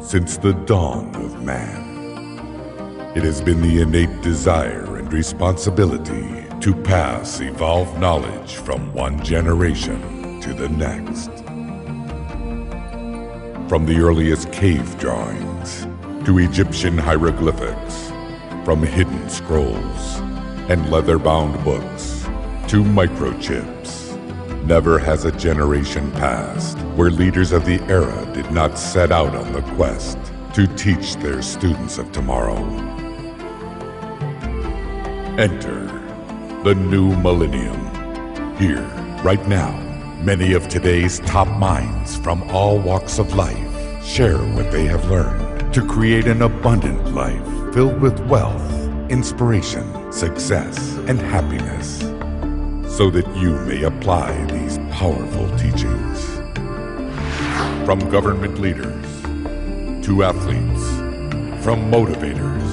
since the dawn of man. It has been the innate desire and responsibility to pass evolved knowledge from one generation to the next. From the earliest cave drawings to Egyptian hieroglyphics, from hidden scrolls and leather-bound books to microchips, never has a generation passed where leaders of the era did not set out on the quest to teach their students of tomorrow. Enter the new millennium. Here, right now, many of today's top minds from all walks of life share what they have learned to create an abundant life filled with wealth, inspiration, success, and happiness, so that you may apply these powerful teachings. From government leaders to athletes, from motivators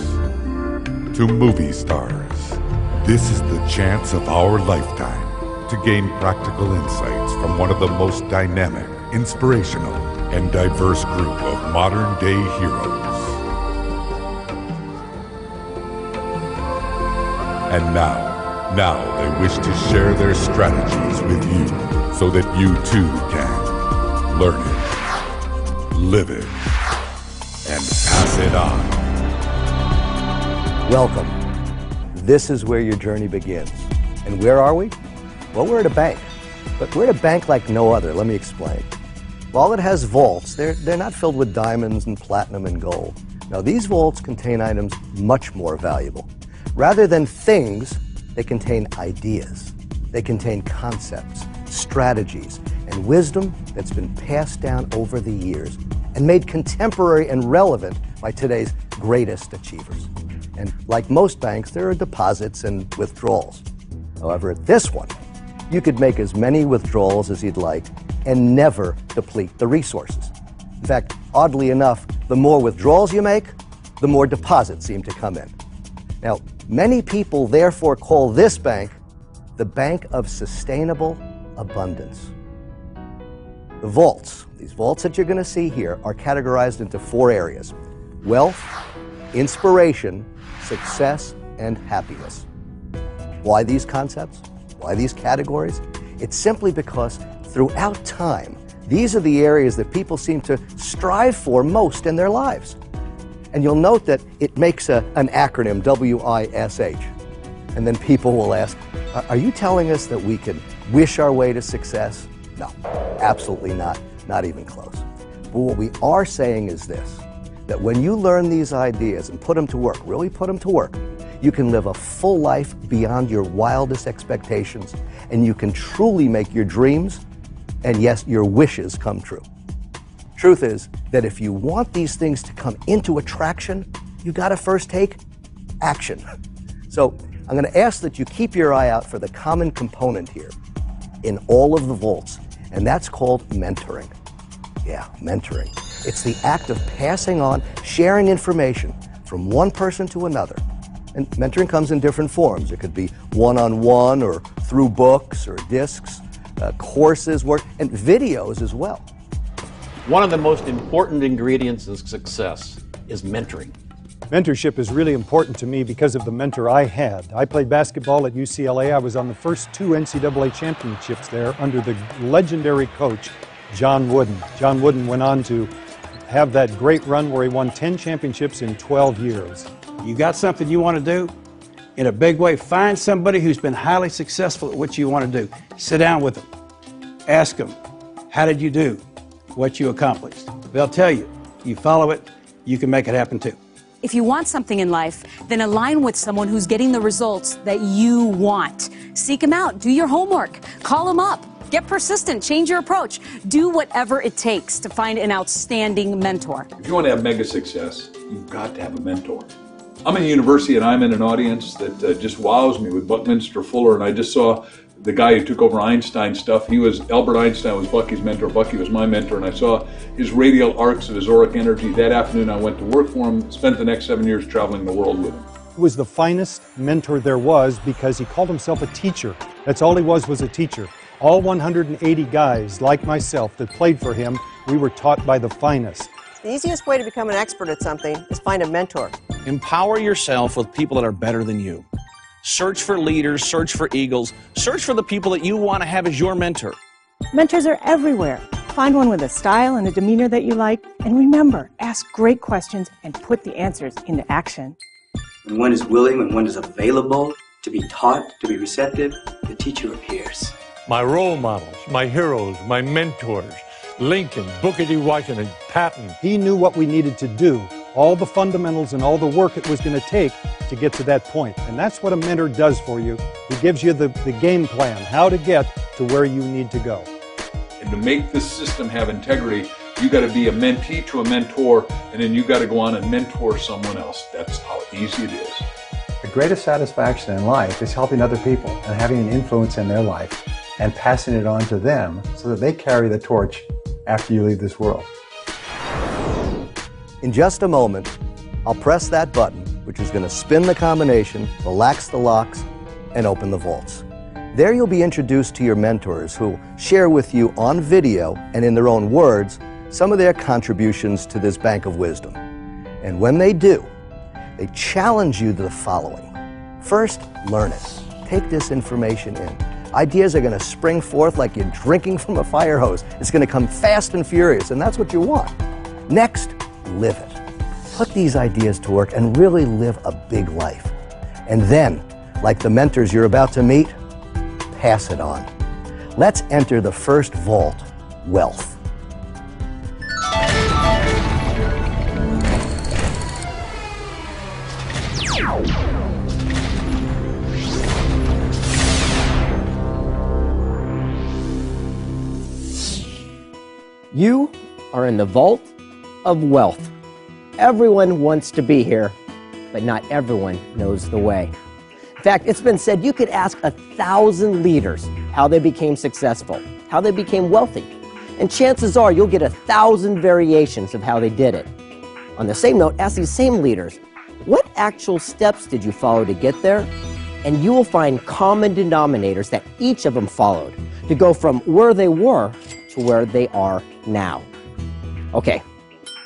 to movie stars, this is the chance of our lifetime to gain practical insights from one of the most dynamic, inspirational, and diverse group of modern-day heroes. And now they wish to share their strategies with you so that you too can learn it, live it, and pass it on. Welcome. This is where your journey begins. And where are we? Well, we're at a bank. But we're at a bank like no other. Let me explain. While it has vaults, they're not filled with diamonds and platinum and gold. Now, these vaults contain items much more valuable. Rather than things, they contain ideas. They contain concepts, strategies, and wisdom that's been passed down over the years and made contemporary and relevant by today's greatest achievers. And like most banks, there are deposits and withdrawals. However, at this one, you could make as many withdrawals as you'd like and never deplete the resources. In fact, oddly enough, the more withdrawals you make, the more deposits seem to come in. Now, many people therefore call this bank the Bank of Sustainable Abundance. The vaults, these vaults that you're going to see here, are categorized into 4 areas: wealth, inspiration, success, and happiness. Why these concepts? Why these categories? It's simply because throughout time, these are the areas that people seem to strive for most in their lives. And you'll note that it makes an acronym, WISH. And then people will ask, are you telling us that we can wish our way to success? No, absolutely not, not even close. But what we are saying is this, that when you learn these ideas and put them to work, really put them to work, you can live a full life beyond your wildest expectations, and you can truly make your dreams and, yes, your wishes come true. Truth is that if you want these things to come into attraction, you got to first take action. So I'm going to ask that you keep your eye out for the common component here in all of the vaults, and that's called mentoring. Yeah, mentoring. It's the act of passing on, sharing information from one person to another. And mentoring comes in different forms. It could be one-on-one or through books or discs, courses, work, and videos as well. One of the most important ingredients of success is mentoring. Mentorship is really important to me because of the mentor I had. I played basketball at UCLA. I was on the first 2 NCAA championships there under the legendary coach, John Wooden. John Wooden went on to have that great run where he won 10 championships in 12 years. You got something you want to do in a big way, find somebody who's been highly successful at what you want to do. Sit down with them. Ask them, how did you do what you accomplished? They'll tell you. You follow it, you can make it happen too. If you want something in life, then align with someone who's getting the results that you want. Seek them out. Do your homework. Call them up. Get persistent. Change your approach. Do whatever it takes to find an outstanding mentor. If you want to have mega success, you've got to have a mentor. I'm in a university and I'm in an audience that just wows me with Buckminster Fuller, and I just saw the guy who took over Einstein's stuff. Albert Einstein was Bucky's mentor. Bucky was my mentor, and I saw his radial arcs of his auric energy. That afternoon I went to work for him, spent the next 7 years traveling the world with him. He was the finest mentor there was because he called himself a teacher. That's all he was a teacher. All 180 guys like myself that played for him, we were taught by the finest. The easiest way to become an expert at something is find a mentor. Empower yourself with people that are better than you. Search for leaders, search for eagles, search for the people that you want to have as your mentor. Mentors are everywhere. Find one with a style and a demeanor that you like. And remember, ask great questions and put the answers into action. When one is willing, when one is available to be taught, to be receptive, the teacher appears. My role models, my heroes, my mentors, Lincoln, Booker T. Washington, Patton. He knew what we needed to do, all the fundamentals and all the work it was going to take to get to that point. And that's what a mentor does for you. He gives you the game plan, how to get to where you need to go. And to make this system have integrity, you got to be a mentee to a mentor, and then you got to go on and mentor someone else. That's how easy it is. The greatest satisfaction in life is helping other people and having an influence in their life and passing it on to them so that they carry the torch after you leave this world. In just a moment, I'll press that button, which is going to spin the combination, relax the locks, and open the vaults. There you'll be introduced to your mentors who share with you on video and in their own words some of their contributions to this bank of wisdom. And when they do, they challenge you to the following. First, learn it. Take this information in. Ideas are going to spring forth like you're drinking from a fire hose. It's going to come fast and furious, and that's what you want. Next, live it. Put these ideas to work and really live a big life. And then, like the mentors you're about to meet, pass it on. Let's enter the first vault, wealth. You are in the vault of wealth. Everyone wants to be here, but not everyone knows the way. In fact, it's been said you could ask 1,000 leaders how they became successful, how they became wealthy, and chances are you'll get 1,000 variations of how they did it. On the same note, ask these same leaders, what actual steps did you follow to get there? And you will find common denominators that each of them followed to go from where they were to where they are now. Okay,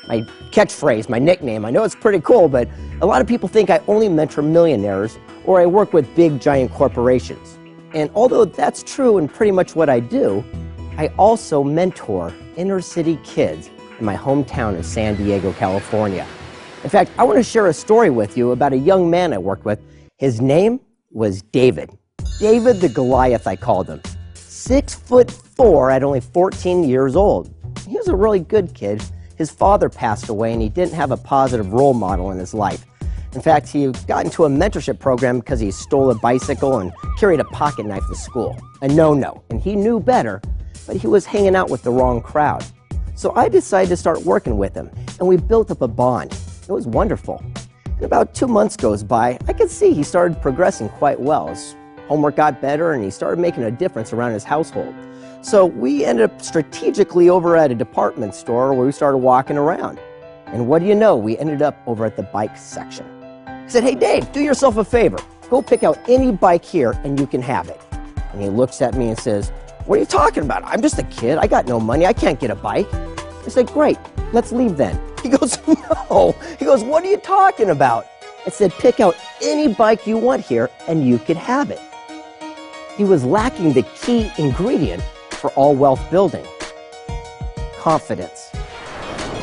my catchphrase, my nickname, I know it's pretty cool, but a lot of people think I only mentor millionaires or I work with big giant corporations. And although that's true and pretty much what I do, I also mentor inner city kids in my hometown of San Diego, California. In fact, I want to share a story with you about a young man I worked with. His name was David. David the Goliath, I called him. 6'4" at only 14 years old. He was a really good kid. His father passed away and he didn't have a positive role model in his life. In fact, he got into a mentorship program because he stole a bicycle and carried a pocket knife to school. A no-no, and he knew better, but he was hanging out with the wrong crowd. So I decided to start working with him, and we built up a bond. It was wonderful. And about 2 months goes by, I could see he started progressing quite well. His homework got better, and he started making a difference around his household. So we ended up strategically over at a department store where we started walking around. And what do you know? We ended up over at the bike section. I said, hey, Dave, do yourself a favor. Go pick out any bike here and you can have it. And he looks at me and says, what are you talking about? I'm just a kid. I got no money. I can't get a bike. I said, great. Let's leave then. He goes, no. He goes, what are you talking about? I said, pick out any bike you want here and you can have it. He was lacking the key ingredient for all wealth building: confidence.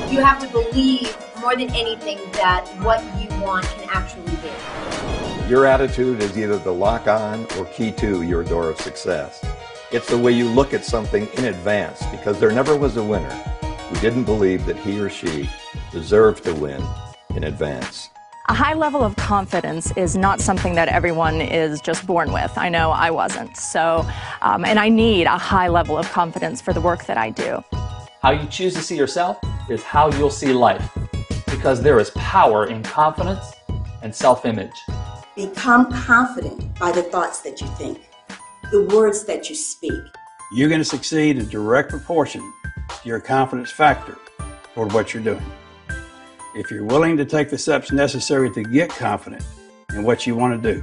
You have to believe more than anything that what you want can actually be. Your attitude is either the lock on or key to your door of success. It's the way you look at something in advance, because there never was a winner who didn't believe that he or she deserved to win in advance. A high level of confidence is not something that everyone is just born with. I know I wasn't. So, and I need a high level of confidence for the work that I do. How you choose to see yourself is how you'll see life, because there is power in confidence and self-image. Become confident by the thoughts that you think, the words that you speak. You're going to succeed in direct proportion to your confidence factor toward what you're doing. If you're willing to take the steps necessary to get confident in what you want to do,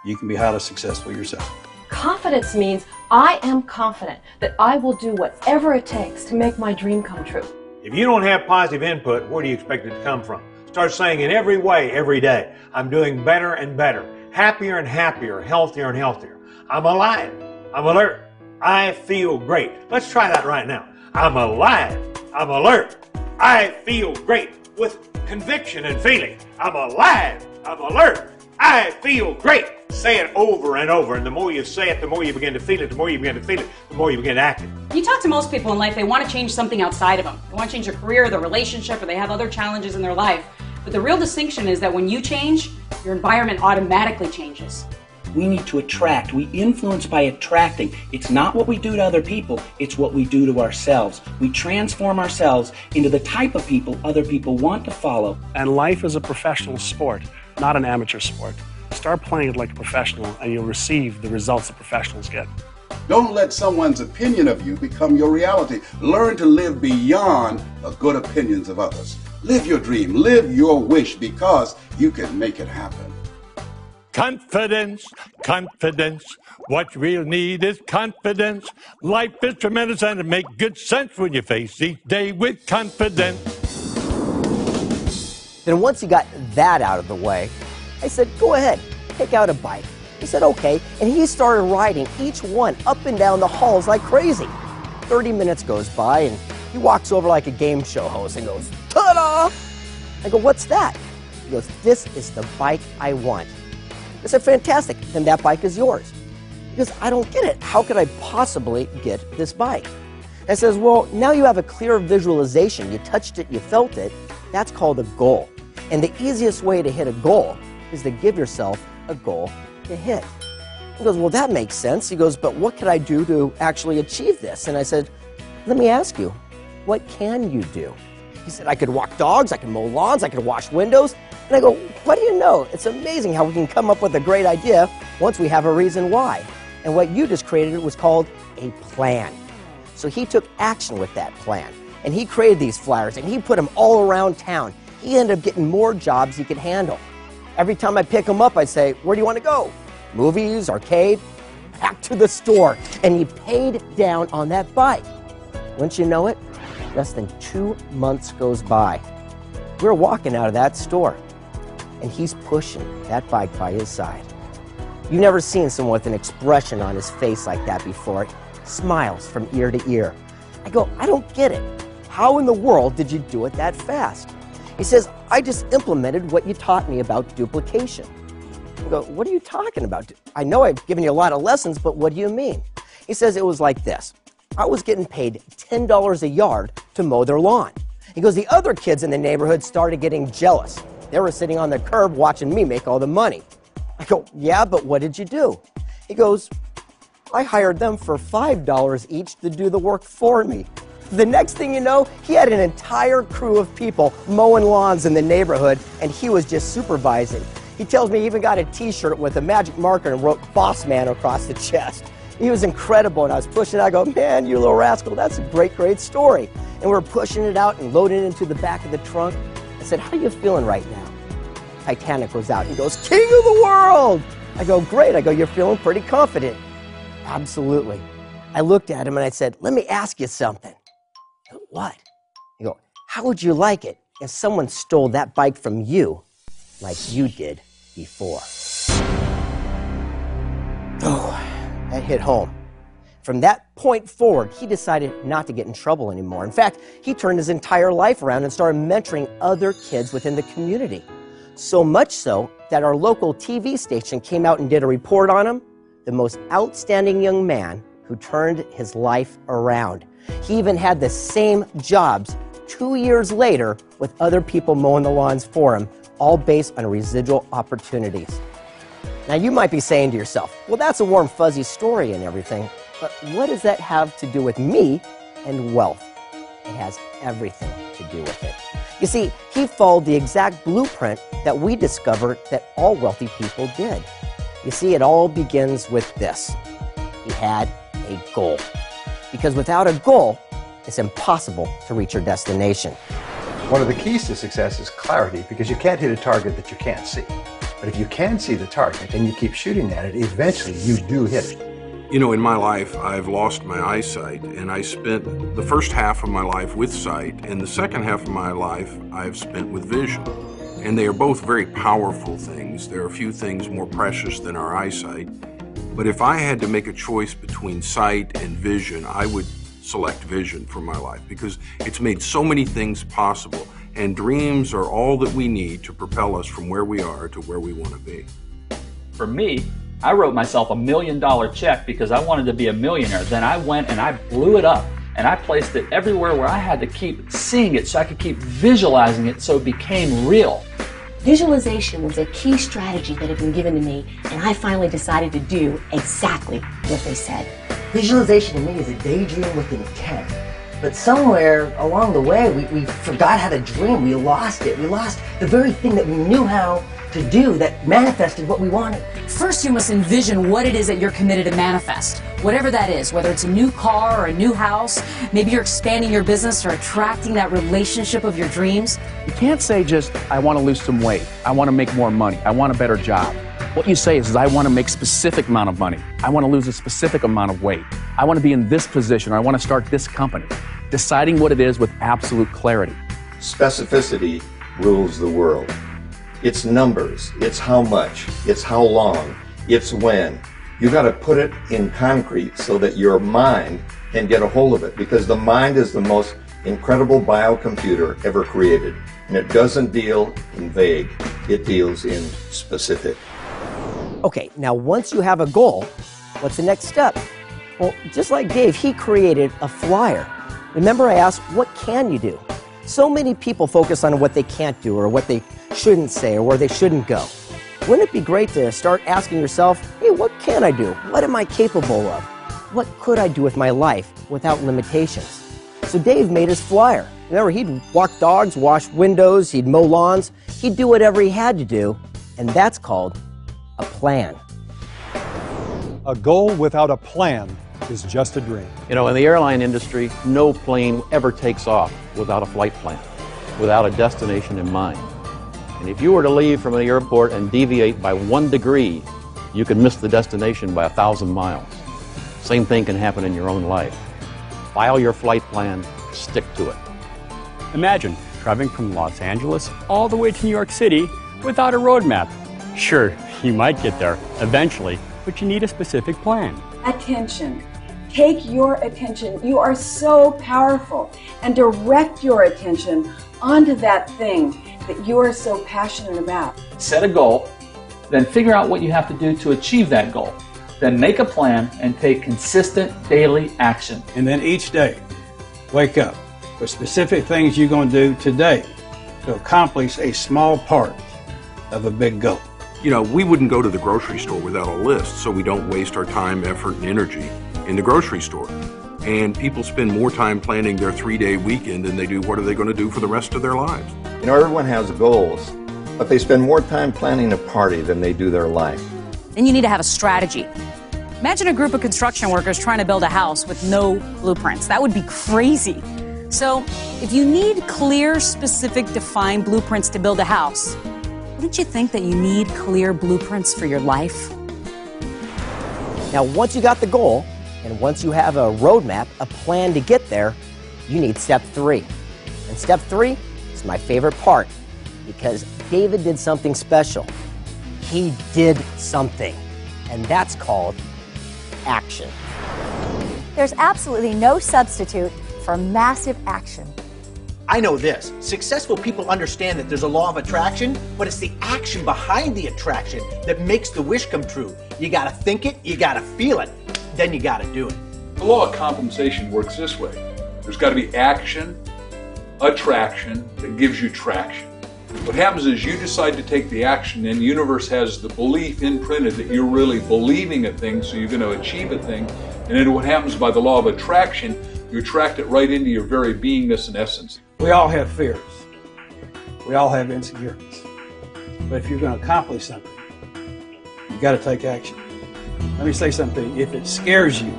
you can be highly successful yourself. Confidence means I am confident that I will do whatever it takes to make my dream come true. If you don't have positive input, where do you expect it to come from? Start saying in every way, every day, I'm doing better and better, happier and happier, healthier and healthier. I'm alive. I'm alert. I feel great. Let's try that right now. I'm alive. I'm alert. I feel great with conviction and feeling. I'm alive. I'm alert. I feel great. Say it over and over, and the more you say it, the more you begin to feel it, the more you begin to feel it, the more you begin to act it. You talk to most people in life, they want to change something outside of them. They want to change their career, their relationship, or they have other challenges in their life. But the real distinction is that when you change, your environment automatically changes. We need to attract. We influence by attracting. It's not what we do to other people, it's what we do to ourselves. We transform ourselves into the type of people other people want to follow. And life is a professional sport, not an amateur sport. Start playing it like a professional and you'll receive the results that professionals get. Don't let someone's opinion of you become your reality. Learn to live beyond the good opinions of others. Live your dream, live your wish, because you can make it happen. Confidence, confidence. What you really need is confidence. Life is tremendous and it makes good sense when you face each day with confidence. Then once he got that out of the way, I said, go ahead, pick out a bike. He said, okay, and he started riding each one up and down the halls like crazy. 30 minutes goes by, and he walks over like a game show host and goes, ta-da! I go, what's that? He goes, this is the bike I want. I said, fantastic, then that bike is yours. He goes, I don't get it. How could I possibly get this bike? I says, well, now you have a clear visualization. You touched it, you felt it. That's called a goal. And the easiest way to hit a goal is to give yourself a goal to hit. He goes, well, that makes sense. He goes, but what could I do to actually achieve this? And I said, let me ask you, what can you do? He said, I could walk dogs, I could mow lawns, I could wash windows. And I go, what do you know? It's amazing how we can come up with a great idea once we have a reason why. And what you just created was called a plan. So he took action with that plan. And he created these flyers, and he put them all around town. He ended up getting more jobs he could handle. Every time I pick him up, I say, where do you want to go? Movies, arcade, back to the store. And he paid down on that bike. Wouldn't you know it? Less than 2 months goes by. We're walking out of that store, and he's pushing that bike by his side. You've never seen someone with an expression on his face like that before. Smiles from ear to ear. I go, I don't get it. How in the world did you do it that fast? He says, I just implemented what you taught me about duplication. I go, what are you talking about? I know I've given you a lot of lessons, but what do you mean? He says it was like this. I was getting paid $10 a yard to mow their lawn. He goes, the other kids in the neighborhood started getting jealous. They were sitting on the curb watching me make all the money. I go, yeah, but what did you do? He goes, I hired them for $5 each to do the work for me. The next thing you know, he had an entire crew of people mowing lawns in the neighborhood, and he was just supervising. He tells me he even got a t-shirt with a magic marker and wrote Boss Man across the chest. He was incredible, and I was pushing it. I go, man, you little rascal, that's a great, great story. And we were pushing it out and loading it into the back of the trunk. I said, how are you feeling right now? Titanic goes out. He goes, king of the world! I go, great. I go, you're feeling pretty confident. Absolutely. I looked at him and I said, let me ask you something. He goes, what? I go, how would you like it if someone stole that bike from you like you did before? Oh, that hit home. From that point forward, he decided not to get in trouble anymore. In fact, he turned his entire life around and started mentoring other kids within the community. So much so that our local TV station came out and did a report on him, the most outstanding young man who turned his life around. He even had the same jobs 2 years later with other people mowing the lawns for him, all based on residual opportunities. Now you might be saying to yourself, well, that's a warm, fuzzy story and everything, but what does that have to do with me and wealth? It has everything to do with it. You see, he followed the exact blueprint that we discovered that all wealthy people did. You see, it all begins with this. He had a goal. Because without a goal, it's impossible to reach your destination. One of the keys to success is clarity, because you can't hit a target that you can't see. But if you can see the target and you keep shooting at it, eventually you do hit it. You know, in my life, I've lost my eyesight, and I spent the first half of my life with sight, and the second half of my life I've spent with vision. And they are both very powerful things. There are few things more precious than our eyesight. But if I had to make a choice between sight and vision, I would select vision for my life because it's made so many things possible. And dreams are all that we need to propel us from where we are to where we want to be. For me, I wrote myself $1 million check because I wanted to be a millionaire. Then I went and I blew it up and I placed it everywhere where I had to keep seeing it so I could keep visualizing it so it became real. Visualization was a key strategy that had been given to me, and I finally decided to do exactly what they said. Visualization to me is a daydream with intent. But somewhere along the way, we forgot how to dream. We lost it. We lost the very thing that we knew how to do that manifested what we wanted. First, you must envision what it is that you're committed to manifest. Whatever that is, whether it's a new car or a new house, maybe you're expanding your business or attracting that relationship of your dreams. You can't say just, I want to lose some weight, I want to make more money, I want a better job. What you say is I want to make a specific amount of money, I want to lose a specific amount of weight, I want to be in this position, or I want to start this company. Deciding what it is with absolute clarity. Specificity rules the world. It's numbers, it's how much, it's how long, it's when. You got to put it in concrete so that your mind can get a hold of it, because the mind is the most incredible biocomputer ever created. And it doesn't deal in vague, it deals in specific. Okay, now once you have a goal, what's the next step? Well, just like Dave, he created a flyer. Remember I asked, what can you do? So many people focus on what they can't do or what they shouldn't say or where they shouldn't go. Wouldn't it be great to start asking yourself, hey, what can I do? What am I capable of? What could I do with my life without limitations? So Dave made his flyer. Remember, he'd walk dogs, wash windows, he'd mow lawns. He'd do whatever he had to do, and that's called a plan. A goal without a plan is just a dream. You know, in the airline industry, no plane ever takes off without a flight plan, without a destination in mind. And if you were to leave from the airport and deviate by 1 degree, you could miss the destination by 1,000 miles. Same thing can happen in your own life. File your flight plan, stick to it. Imagine driving from Los Angeles all the way to New York City without a road map. Sure, you might get there eventually, but you need a specific plan. Attention. Take your attention. You are so powerful, and direct your attention onto that thing that you are so passionate about. Set a goal, then figure out what you have to do to achieve that goal. Then make a plan and take consistent daily action. And then each day, wake up with specific things you're going to do today to accomplish a small part of a big goal. You know, we wouldn't go to the grocery store without a list, so we don't waste our time, effort, and energy in the grocery store. And people spend more time planning their 3-day weekend than they do what are they going to do for the rest of their lives. You know, everyone has goals, but they spend more time planning a party than they do their life. Then you need to have a strategy. Imagine a group of construction workers trying to build a house with no blueprints. That would be crazy. So if you need clear, specific, defined blueprints to build a house, wouldn't you think that you need clear blueprints for your life? Now, once you got the goal, and once you have a roadmap, a plan to get there, you need step 3. And step 3 is my favorite part, because David did something special. He did something, and that's called action. There's absolutely no substitute for massive action. I know this. Successful people understand that there's a law of attraction, but it's the action behind the attraction that makes the wish come true. You gotta think it, you gotta feel it, then you gotta do it. The law of compensation works this way. There's got to be action, attraction that gives you traction. What happens is you decide to take the action, and the universe has the belief imprinted that you're really believing a thing, so you're going to achieve a thing. And then what happens by the law of attraction, you attract it right into your very beingness and essence. We all have fears. We all have insecurities. But if you're going to accomplish something, you got to take action. Let me say something. If it scares you,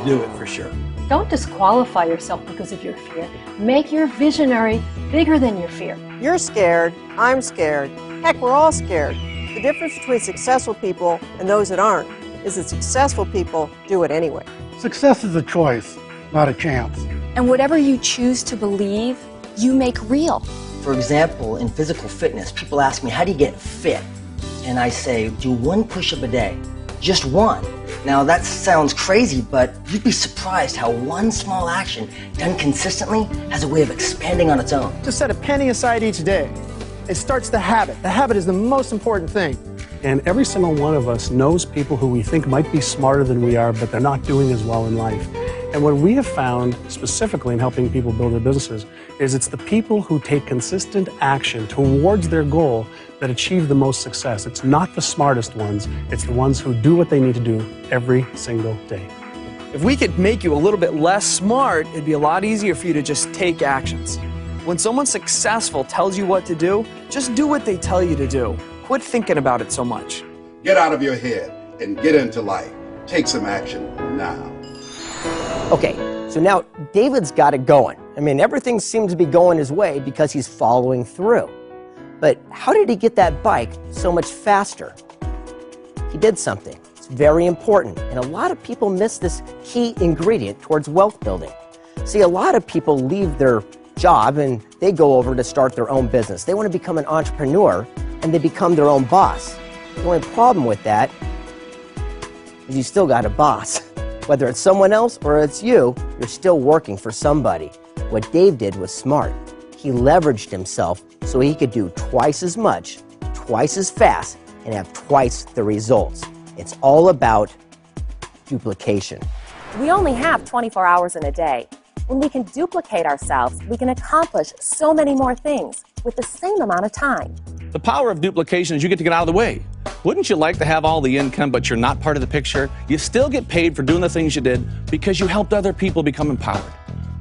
do it for sure. Don't disqualify yourself because of your fear. Make your visionary bigger than your fear. You're scared. I'm scared. Heck, we're all scared. The difference between successful people and those that aren't is that successful people do it anyway. Success is a choice, not a chance. And whatever you choose to believe, you make real. For example, in physical fitness, people ask me, how do you get fit? And I say, do 1 push-up a day. Just 1. Now that sounds crazy, but you'd be surprised how 1 small action done consistently has a way of expanding on its own. Just set a penny aside each day. It starts the habit. The habit is the most important thing. And every single one of us knows people who we think might be smarter than we are, but they're not doing as well in life. And what we have found, specifically in helping people build their businesses, is it's the people who take consistent action towards their goal that achieve the most success. It's not the smartest ones, it's the ones who do what they need to do every single day. If we could make you a little bit less smart, it'd be a lot easier for you to just take actions. When someone successful tells you what to do, just do what they tell you to do. Quit thinking about it so much. Get out of your head and get into life. Take some action now. Okay, so now David's got it going. I mean, everything seems to be going his way because he's following through. But how did he get that bike so much faster? He did something. It's very important, and a lot of people miss this key ingredient towards wealth building. See, a lot of people leave their job and they go over to start their own business. They want to become an entrepreneur, and they become their own boss. The only problem with that is you still got a boss. Whether it's someone else or it's you, you're still working for somebody. What Dave did was smart. He leveraged himself so he could do twice as much, twice as fast, and have twice the results. It's all about duplication. We only have 24 hours in a day. When we can duplicate ourselves, we can accomplish so many more things with the same amount of time. The power of duplication is you get to get out of the way. Wouldn't you like to have all the income, but you're not part of the picture? You still get paid for doing the things you did because you helped other people become empowered.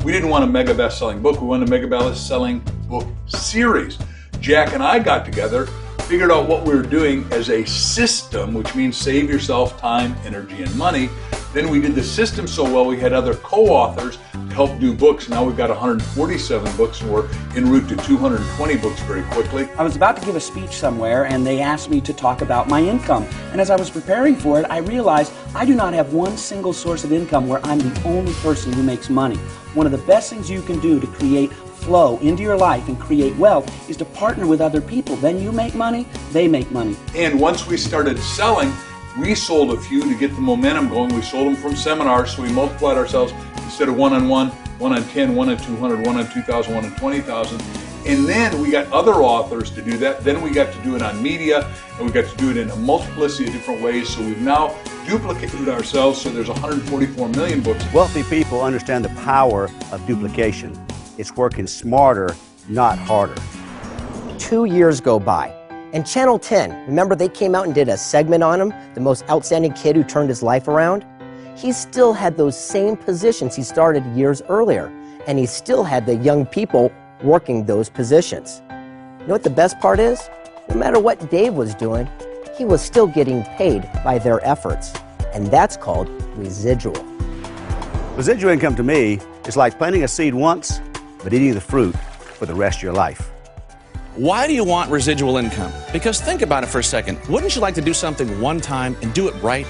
We didn't want a mega best-selling book. We wanted a mega best-selling book series. Jack and I got together, figured out what we were doing as a system, which means save yourself time, energy, and money. Then we did the system so well, we had other co-authors to help do books. Now we've got 147 books, and we're en route to 220 books very quickly. I was about to give a speech somewhere, and they asked me to talk about my income. And as I was preparing for it, I realized I do not have one single source of income where I'm the only person who makes money. One of the best things you can do to create flow into your life and create wealth is to partner with other people. Then you make money, they make money. And once we started selling, we sold a few to get the momentum going. We sold them from seminars, so we multiplied ourselves instead of 1-on-1, 1-on-10, 1-on-200, 1-on-2,000, 1-on-20,000. And then we got other authors to do that. Then we got to do it on media, and we got to do it in a multiplicity of different ways. So we've now duplicated ourselves, so there's 144 million books. Wealthy people understand the power of duplication. It's working smarter, not harder. 2 years go by. And Channel 10, remember they came out and did a segment on him, the most outstanding kid who turned his life around? He still had those same positions he started years earlier, and he still had the young people working those positions. You know what the best part is? No matter what Dave was doing, he was still getting paid by their efforts, and that's called residual. Residual income to me is like planting a seed once, but eating the fruit for the rest of your life. Why do you want residual income? Because think about it for a second. Wouldn't you like to do something one time and do it right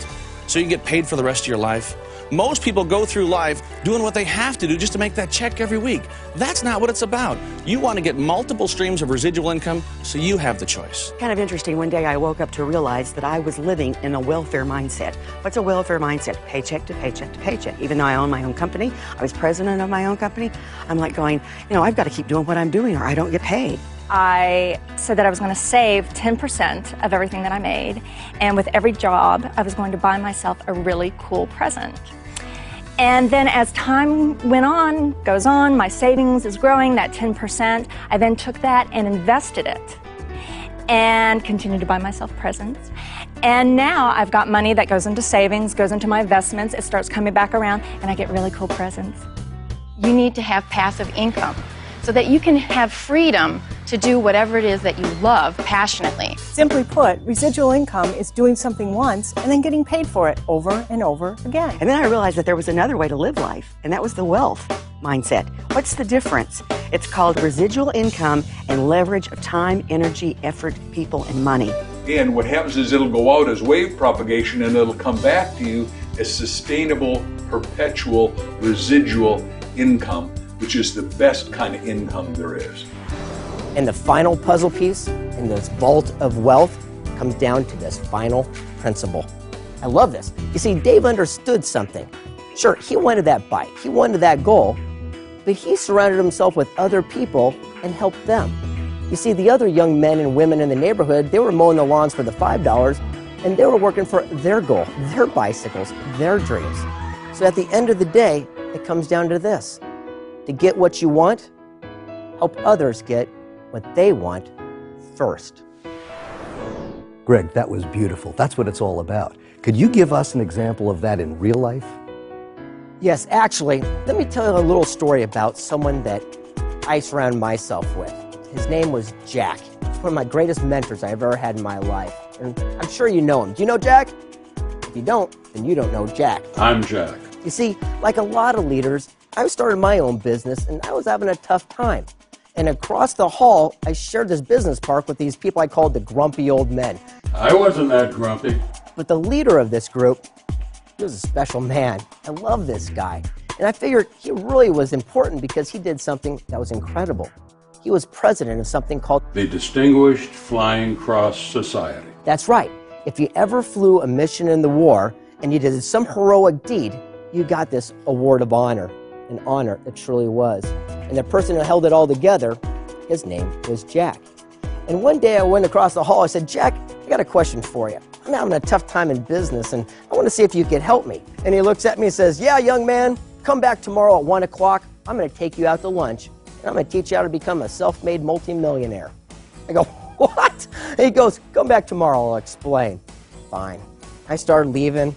so you can get paid for the rest of your life? Most people go through life doing what they have to do just to make that check every week. That's not what it's about. You want to get multiple streams of residual income, so you have the choice. Kind of interesting, one day I woke up to realize that I was living in a welfare mindset. What's a welfare mindset? Paycheck to paycheck to paycheck. Even though I own my own company, I was president of my own company, I'm like going, you know, I've got to keep doing what I'm doing or I don't get paid. I said that I was going to save 10% of everything that I made, and with every job, I was going to buy myself a really cool present. And then as time goes on, my savings is growing, that 10%. I then took that and invested it and continued to buy myself presents. And now I've got money that goes into savings, goes into my investments, it starts coming back around, and I get really cool presents. You need to have passive income so that you can have freedom to do whatever it is that you love passionately. Simply put, residual income is doing something once and then getting paid for it over and over again. And then I realized that there was another way to live life, and that was the wealth mindset. What's the difference? It's called residual income and leverage of time, energy, effort, people, and money. And what happens is it'll go out as wave propagation and it'll come back to you as sustainable, perpetual, residual income, which is the best kind of income there is. And the final puzzle piece in this vault of wealth comes down to this final principle. I love this. You see, Dave understood something. Sure, he wanted that bike, he wanted that goal, but he surrounded himself with other people and helped them. You see, the other young men and women in the neighborhood, they were mowing the lawns for the $5, and they were working for their goal, their bicycles, their dreams. So at the end of the day, it comes down to this. To get what you want, help others get what they want first. Greg, that was beautiful. That's what it's all about. Could you give us an example of that in real life? Yes, actually, let me tell you a little story about someone that I surround myself with. His name was Jack. He's one of my greatest mentors I've ever had in my life. And I'm sure you know him. Do you know Jack? If you don't, then you don't know Jack. I'm Jack. You see, like a lot of leaders, I started my own business and I was having a tough time. And across the hall, I shared this business park with these people I called the grumpy old men. I wasn't that grumpy. But the leader of this group, he was a special man. I love this guy. And I figured he really was important because he did something that was incredible. He was president of something called The Distinguished Flying Cross Society. That's right. If you ever flew a mission in the war and you did some heroic deed, you got this award of honor. An honor it truly was. And the person who held it all together, his name was Jack. And one day I went across the hall, I said, Jack, I got a question for you. I'm having a tough time in business and I want to see if you could help me. And he looks at me and says, yeah, young man, come back tomorrow at 1 o'clock. I'm going to take you out to lunch and I'm going to teach you how to become a self-made multimillionaire. I go, what? And he goes, come back tomorrow, I'll explain. Fine. I started leaving.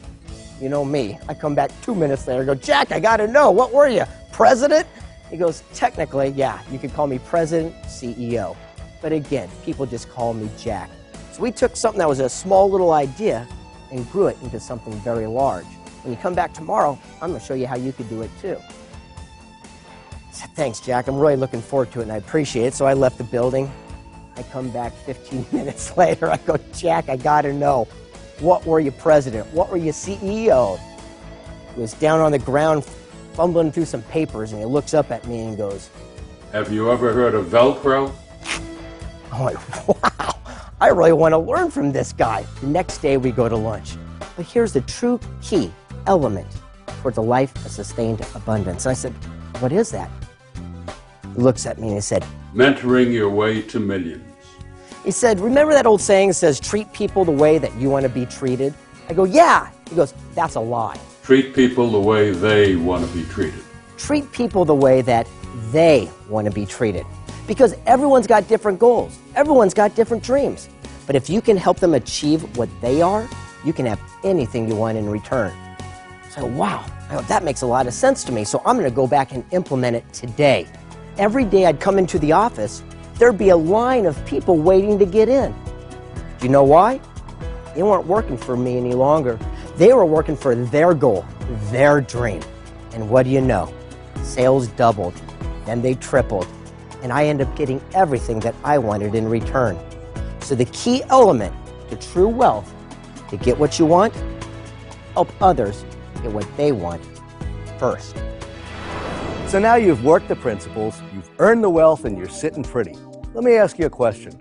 You know me. I come back 2 minutes later, I go, Jack, I got to know, what were you, president? He goes, technically, yeah, you could call me president, CEO. But again, people just call me Jack. So we took something that was a small little idea and grew it into something very large. When you come back tomorrow, I'm going to show you how you could do it too. I said, thanks, Jack. I'm really looking forward to it and I appreciate it. So I left the building. I come back 15 minutes later. I go, Jack, I got to know. What were you president? What were you CEO? He was down on the ground fumbling through some papers and he looks up at me and goes, Have you ever heard of Velcro? I'm like, wow, I really want to learn from this guy. The next day we go to lunch. But here's the true key element towards a life of sustained abundance. And I said, what is that? He looks at me and he said, Mentoring your way to millions. He said, remember that old saying that says, treat people the way that you want to be treated? I go, yeah. He goes, that's a lie. Treat people the way they want to be treated. Treat people the way that they want to be treated. Because everyone's got different goals. Everyone's got different dreams. But if you can help them achieve what they are, you can have anything you want in return. So, wow, that makes a lot of sense to me. So I'm going to go back and implement it today. Every day I'd come into the office, there'd be a line of people waiting to get in. Do you know why? They weren't working for me any longer. They were working for their goal, their dream. And what do you know? Sales doubled, then they tripled, and I ended up getting everything that I wanted in return. So the key element to true wealth, to get what you want, help others get what they want first. So now you've worked the principles, you've earned the wealth, and you're sitting pretty. Let me ask you a question.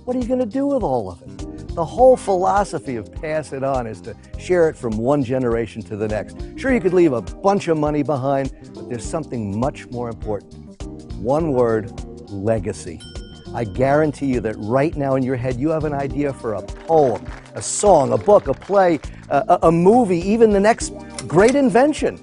What are you going to do with all of it? The whole philosophy of pass it on is to share it from one generation to the next. Sure, you could leave a bunch of money behind, but there's something much more important. One word, legacy. I guarantee you that right now in your head you have an idea for a poem, a song, a book, a play, a movie, even the next great invention.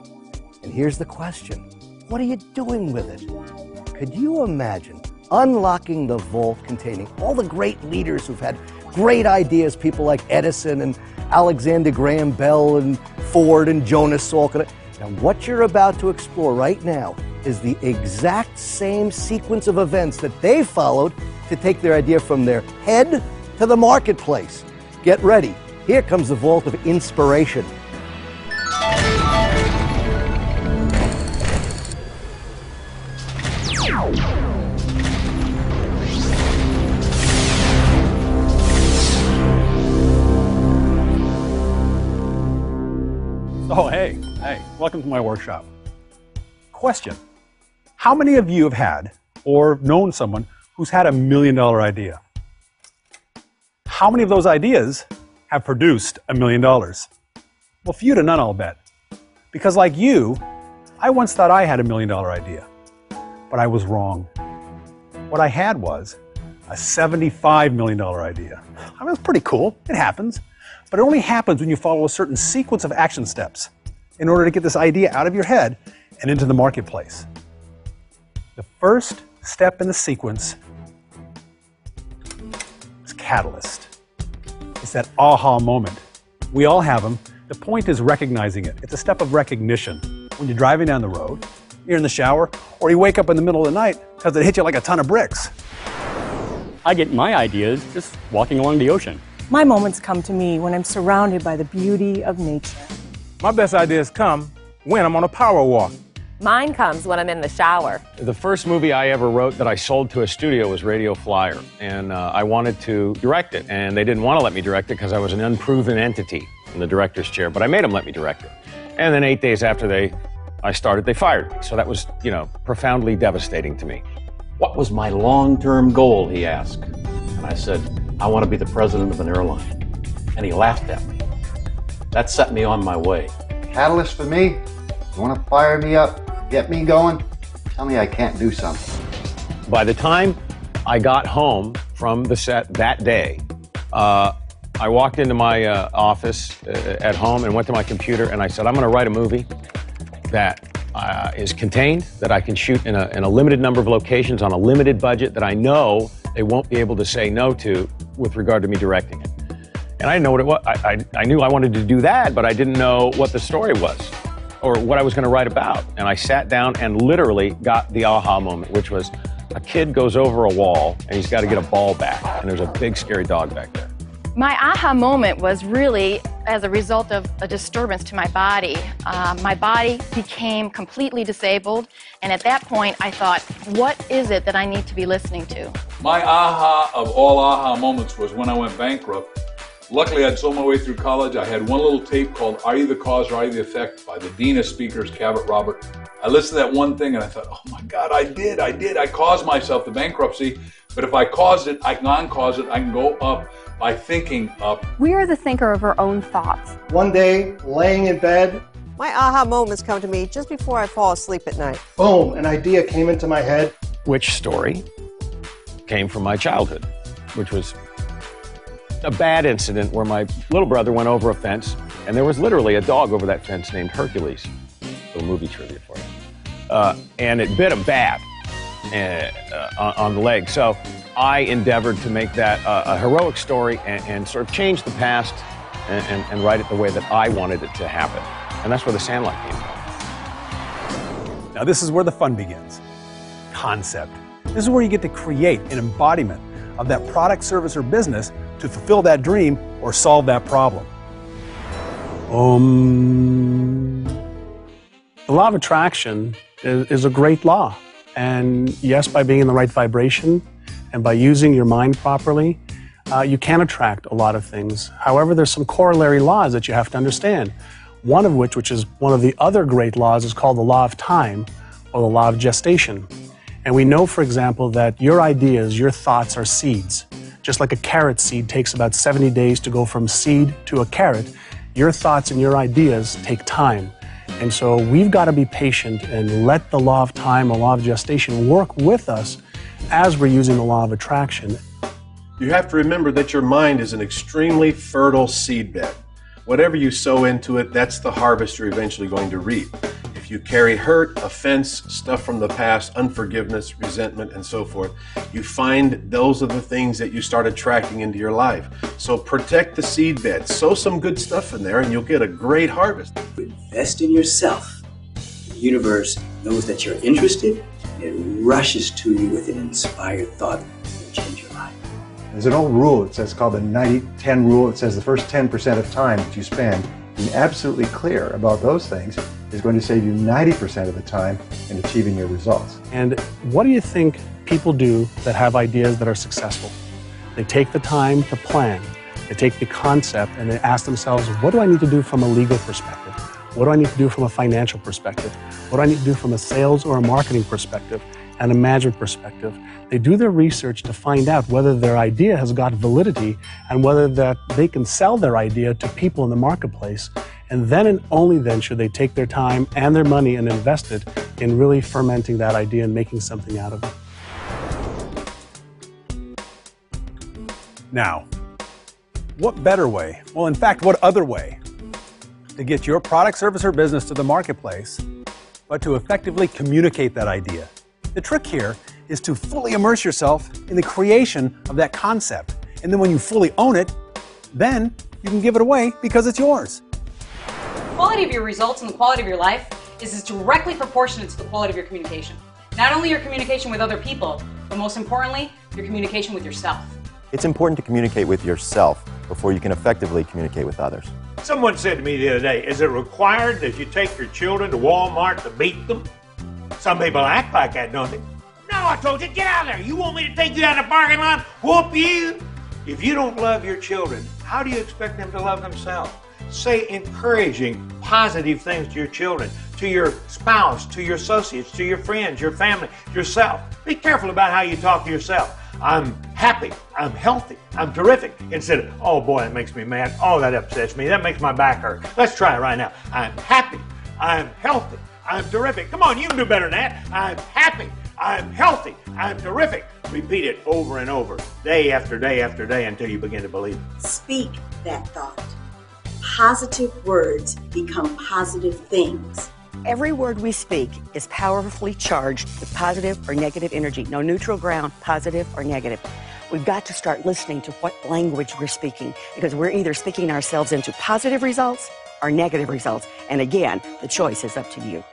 And here's the question. What are you doing with it? Could you imagine unlocking the vault containing all the great leaders who've had great ideas, people like Edison and Alexander Graham Bell and Ford and Jonas Salk? Now, what you're about to explore right now is the exact same sequence of events that they followed to take their idea from their head to the marketplace. Get ready. Here comes the Vault of Inspiration. Welcome to my workshop. Question: how many of you have had or known someone who's had $1 million idea? How many of those ideas have produced $1 million? Well, few to none, I'll bet. Because like you, I once thought I had $1 million idea, but I was wrong. What I had was a $75 million idea. I mean, it's pretty cool. It happens. But it only happens when you follow a certain sequence of action steps in order to get this idea out of your head and into the marketplace. The first step in the sequence is catalyst. It's that aha moment. We all have them. The point is recognizing it. It's a step of recognition. When you're driving down the road, you're in the shower, or you wake up in the middle of the night because it hit you like a ton of bricks. I get my ideas just walking along the ocean. My moments come to me when I'm surrounded by the beauty of nature. My best ideas come when I'm on a power walk. Mine comes when I'm in the shower. The first movie I ever wrote that I sold to a studio was Radio Flyer, and I wanted to direct it, and they didn't want to let me direct it because I was an unproven entity in the director's chair, but I made them let me direct it. And then 8 days after I started, they fired me. So that was, profoundly devastating to me. What was my long-term goal, he asked. And I said, I want to be the president of an airline. And he laughed at me. That set me on my way. Catalyst for me, you want to fire me up, get me going, tell me I can't do something. By the time I got home from the set that day, I walked into my office at home and went to my computer and I said, I'm going to write a movie that is contained, that I can shoot in a limited number of locations on a limited budget that I know they won't be able to say no to with regard to me directing it. And I didn't know what it was. I knew I wanted to do that, but I didn't know what the story was or what I was going to write about. And I sat down and literally got the aha moment, which was a kid goes over a wall and he's got to get a ball back. And there's a big, scary dog back there. My aha moment was really as a result of a disturbance to my body. My body became completely disabled, and at that point I thought, what is it that I need to be listening to? My aha of all aha moments was when I went bankrupt. Luckily, I'd sold my way through college. I had one little tape called Are You the Cause or Are You the Effect by the Dean of Speakers, Cabot Robert. I listened to that one thing and I thought, oh my God, I did. I caused myself the bankruptcy, but if I caused it, I can uncause it. I can go up by thinking up. We are the thinker of our own thoughts. One day, laying in bed, my aha moments come to me just before I fall asleep at night. Boom, an idea came into my head. Which story came from my childhood, which was a bad incident where my little brother went over a fence and there was literally a dog over that fence named Hercules. A little movie trivia for you. And it bit him bad on the leg. So I endeavored to make that a heroic story and sort of change the past and write it the way that I wanted it to happen. And that's where the Sandlot came from. Now this is where the fun begins. Concept. This is where you get to create an embodiment of that product, service, or business to fulfill that dream or solve that problem. The law of attraction is a great law. And yes, by being in the right vibration and by using your mind properly, you can attract a lot of things. However, there's some corollary laws that you have to understand. One of which is one of the other great laws, is called the law of time or the law of gestation. And we know, for example, that your ideas, your thoughts are seeds. Just like a carrot seed takes about 70 days to go from seed to a carrot, your thoughts and your ideas take time. And so we've got to be patient and let the law of time or law of gestation work with us as we're using the law of attraction. You have to remember that your mind is an extremely fertile seedbed. Whatever you sow into it, that's the harvest you're eventually going to reap. If you carry hurt, offense, stuff from the past, unforgiveness, resentment, and so forth, you find those are the things that you start attracting into your life. So protect the seedbed, sow some good stuff in there, and you'll get a great harvest. Invest in yourself. The universe knows that you're interested, and it rushes to you with an inspired thought that will change your life. There's an old rule, it says called the 90-10 rule. It says the first 10% of time that you spend being absolutely clear about those things is going to save you 90% of the time in achieving your results. And what do you think people do that have ideas that are successful? They take the time to plan. They take the concept and they ask themselves, what do I need to do from a legal perspective? What do I need to do from a financial perspective? What do I need to do from a sales or a marketing perspective and a management perspective? They do their research to find out whether their idea has got validity and whether that they can sell their idea to people in the marketplace. And then and only then should they take their time and their money and invest it in really fermenting that idea and making something out of it. Now, what better way, well, in fact, what other way to get your product, service, or business to the marketplace, but to effectively communicate that idea? The trick here is to fully immerse yourself in the creation of that concept. And then when you fully own it, then you can give it away because it's yours. The quality of your results and the quality of your life is directly proportionate to the quality of your communication. Not only your communication with other people, but most importantly, your communication with yourself. It's important to communicate with yourself before you can effectively communicate with others. Someone said to me the other day, is it required that you take your children to Walmart to beat them? Some people act like that, don't they? No, I told you, get out of there. You want me to take you down the parking lot? Whoop you? If you don't love your children, how do you expect them to love themselves? Say encouraging, positive things to your children, to your spouse, to your associates, to your friends, your family, yourself. Be careful about how you talk to yourself. I'm happy, I'm healthy, I'm terrific. Instead of, oh boy, that makes me mad. Oh, that upsets me. That makes my back hurt. Let's try it right now. I'm happy, I'm healthy, I'm terrific. Come on, you can do better than that. I'm happy, I'm healthy, I'm terrific. Repeat it over and over, day after day after day until you begin to believe it. Speak that thought. Positive words become positive things. Every word we speak is powerfully charged with positive or negative energy. No neutral ground, positive or negative. We've got to start listening to what language we're speaking, because we're either speaking ourselves into positive results or negative results. And again, the choice is up to you.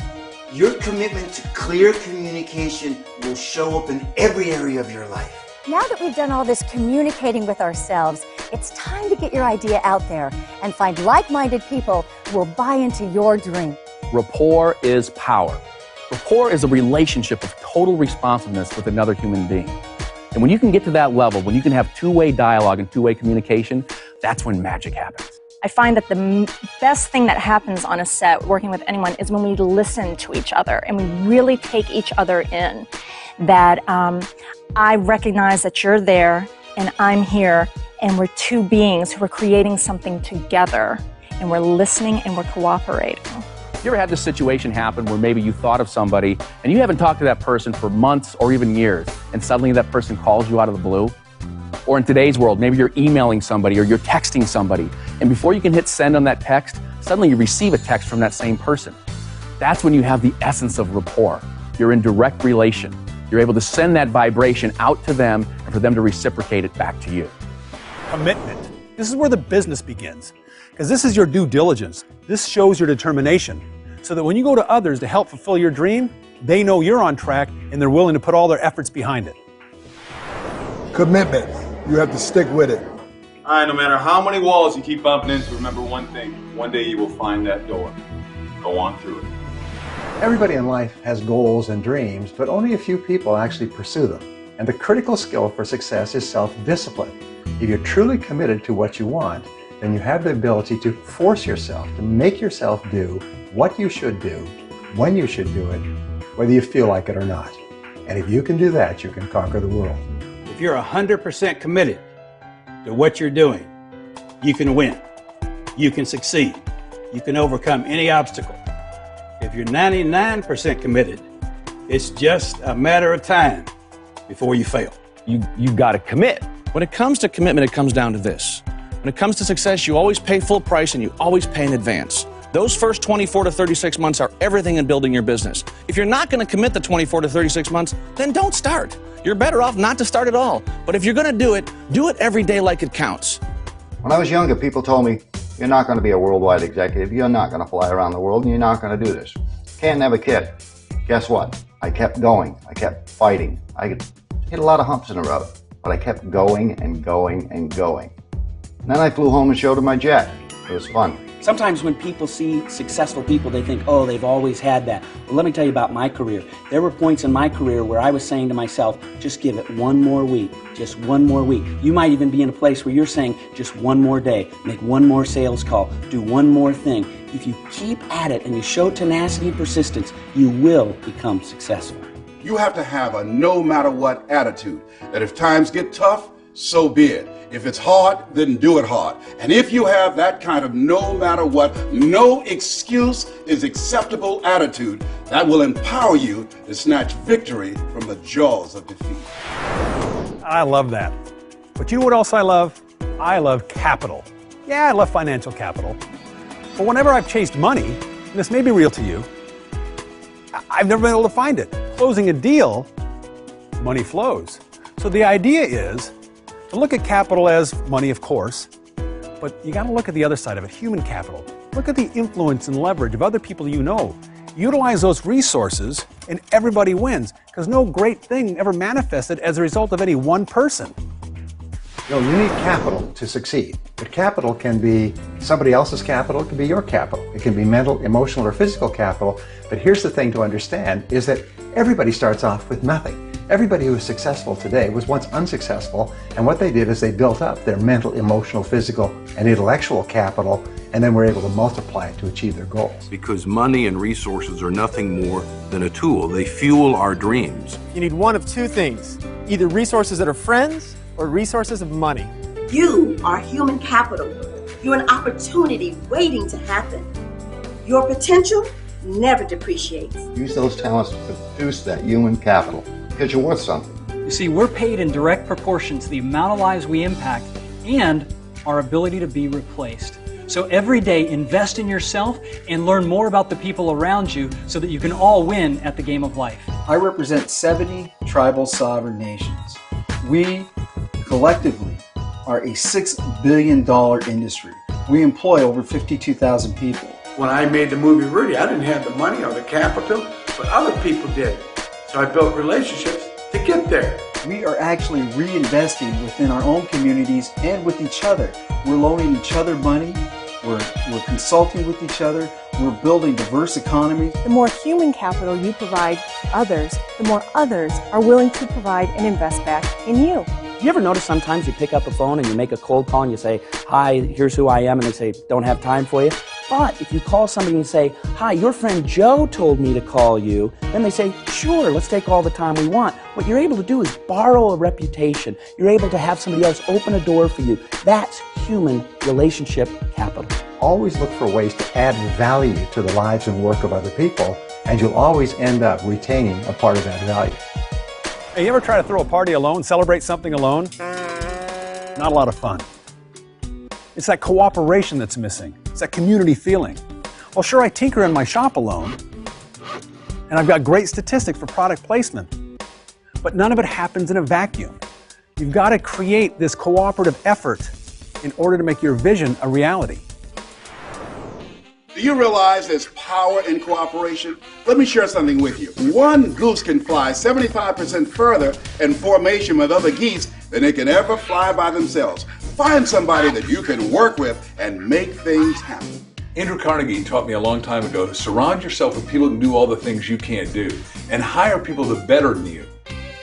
Your commitment to clear communication will show up in every area of your life. Now that we've done all this communicating with ourselves, it's time to get your idea out there and find like-minded people who will buy into your dream. Rapport is power. Rapport is a relationship of total responsiveness with another human being. And when you can get to that level, when you can have two-way dialogue and two-way communication, that's when magic happens. I find that the best thing that happens on a set working with anyone is when we listen to each other and we really take each other in. That I recognize that you're there and I'm here and we're two beings who are creating something together and we're listening and we're cooperating. You ever had this situation happen where maybe you thought of somebody and you haven't talked to that person for months or even years, and suddenly that person calls you out of the blue? Or in today's world, maybe you're emailing somebody or you're texting somebody, and before you can hit send on that text, suddenly you receive a text from that same person. That's when you have the essence of rapport. You're in direct relation. You're able to send that vibration out to them and for them to reciprocate it back to you. Commitment. This is where the business begins, because this is your due diligence. This shows your determination, so that when you go to others to help fulfill your dream, they know you're on track and they're willing to put all their efforts behind it. Commitment. You have to stick with it. All right, no matter how many walls you keep bumping into, remember one thing. One day you will find that door. Go on through it. Everybody in life has goals and dreams, but only a few people actually pursue them. And the critical skill for success is self-discipline. If you're truly committed to what you want, then you have the ability to force yourself, to make yourself do what you should do, when you should do it, whether you feel like it or not. And if you can do that, you can conquer the world. If you're 100% committed to what you're doing, you can win. You can succeed. You can overcome any obstacle. If you're 99% committed, it's just a matter of time before you fail. You got to commit. When it comes to commitment, it comes down to this. When it comes to success, you always pay full price and you always pay in advance. Those first 24 to 36 months are everything in building your business. If you're not going to commit the 24 to 36 months, then don't start. You're better off not to start at all. But if you're going to do it every day like it counts. When I was younger, people told me, you're not going to be a worldwide executive, you're not going to fly around the world, and you're not going to do this. Can't have a kid. Guess what? I kept going. I kept fighting. I hit a lot of humps in the road, but I kept going and going and going. And then I flew home and showed them my jet. It was fun. Sometimes when people see successful people, they think, oh, they've always had that. Well, let me tell you about my career. There were points in my career where I was saying to myself, just give it one more week, just one more week. You might even be in a place where you're saying, just one more day, make one more sales call, do one more thing. If you keep at it and you show tenacity and persistence, you will become successful. You have to have a no matter what attitude, that if times get tough, so be it. If it's hard, then do it hard. And if you have that kind of no matter what, no excuse is acceptable attitude, that will empower you to snatch victory from the jaws of defeat. I love that. But you know what else I love? I love capital. Yeah, I love financial capital. But whenever I've chased money, and this may be real to you, I've never been able to find it. Closing a deal, money flows. So the idea is to look at capital as money, of course, but you got to look at the other side of it, human capital. Look at the influence and leverage of other people you know. Utilize those resources and everybody wins, because no great thing ever manifested as a result of any one person. You need capital to succeed. But capital can be somebody else's capital, it can be your capital. It can be mental, emotional, or physical capital. But here's the thing to understand is that everybody starts off with nothing. Everybody who is successful today was once unsuccessful, and what they did is they built up their mental, emotional, physical, and intellectual capital, and then were able to multiply it to achieve their goals. Because money and resources are nothing more than a tool. They fuel our dreams. You need one of two things, either resources that are friends or resources of money. You are human capital. You're an opportunity waiting to happen. Your potential never depreciates. Use those talents to produce that human capital, because you're worth something. You see, we're paid in direct proportion to the amount of lives we impact and our ability to be replaced. So every day, invest in yourself and learn more about the people around you so that you can all win at the game of life. I represent 70 tribal sovereign nations. We collectively are a $6 billion industry. We employ over 52,000 people. When I made the movie Rudy, I didn't have the money or the capital, but other people did. So I built relationships to get there. We are actually reinvesting within our own communities and with each other. We're loaning each other money. We're consulting with each other. We're building diverse economies. The more human capital you provide to others, the more others are willing to provide and invest back in you. You ever notice sometimes you pick up a phone and you make a cold call and you say, hi, here's who I am, and they say, don't have time for you? But if you call somebody and say, hi, your friend Joe told me to call you, then they say, sure, let's take all the time we want. What you're able to do is borrow a reputation. You're able to have somebody else open a door for you. That's human relationship capital. Always look for ways to add value to the lives and work of other people, and you'll always end up retaining a part of that value. Hey, you ever try to throw a party alone, celebrate something alone? Not a lot of fun. It's that cooperation that's missing. It's that community feeling. Well, sure, I tinker in my shop alone, and I've got great statistics for product placement, but none of it happens in a vacuum. You've got to create this cooperative effort in order to make your vision a reality. Do you realize there's power in cooperation? Let me share something with you. One goose can fly 75% further in formation with other geese than they can ever fly by themselves. Find somebody that you can work with and make things happen. Andrew Carnegie taught me a long time ago to surround yourself with people who can do all the things you can't do, and hire people that are better than you.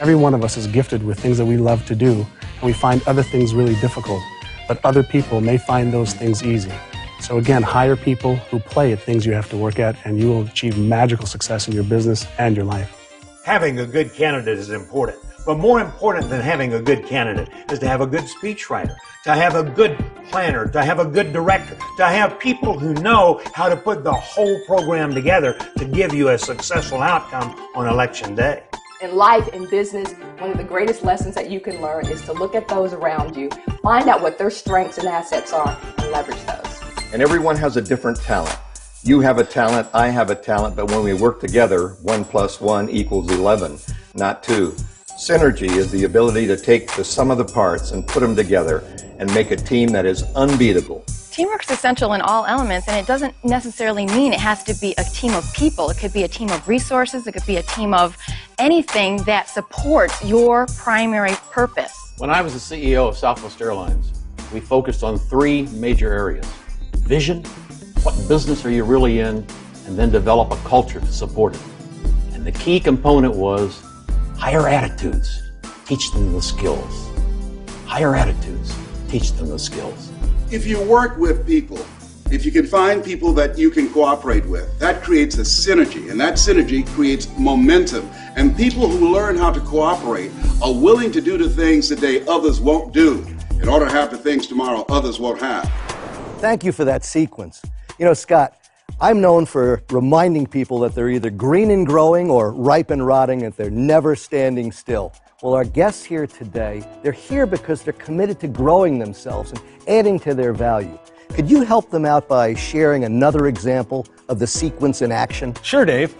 Every one of us is gifted with things that we love to do, and we find other things really difficult, but other people may find those things easy. So again, hire people who play at things you have to work at, and you will achieve magical success in your business and your life. Having a good candidate is important, but more important than having a good candidate is to have a good speechwriter, to have a good planner, to have a good director, to have people who know how to put the whole program together to give you a successful outcome on election day. In life, in business, one of the greatest lessons that you can learn is to look at those around you, find out what their strengths and assets are, and leverage those. And everyone has a different talent. You have a talent, I have a talent, but when we work together, 1 + 1 = 11, not 2. Synergy is the ability to take the sum of the parts and put them together and make a team that is unbeatable. Teamwork is essential in all elements, and it doesn't necessarily mean it has to be a team of people. It could be a team of resources. It could be a team of anything that supports your primary purpose. When I was the CEO of Southwest Airlines, we focused on 3 major areas: vision, What business are you really in? And then develop a culture to support it. And the key component was higher attitudes. Teach them the skills. Higher attitudes. Teach them the skills. If you work with people, if you can find people that you can cooperate with, that creates a synergy, and that synergy creates momentum. And people who learn how to cooperate are willing to do the things today others won't do in order to have the things tomorrow others won't have. Thank you for that sequence. You know, Scott, I'm known for reminding people that they're either green and growing or ripe and rotting, and they're never standing still. Well, our guests here today, they're here because they're committed to growing themselves and adding to their value. Could you help them out by sharing another example of the sequence in action? Sure, Dave.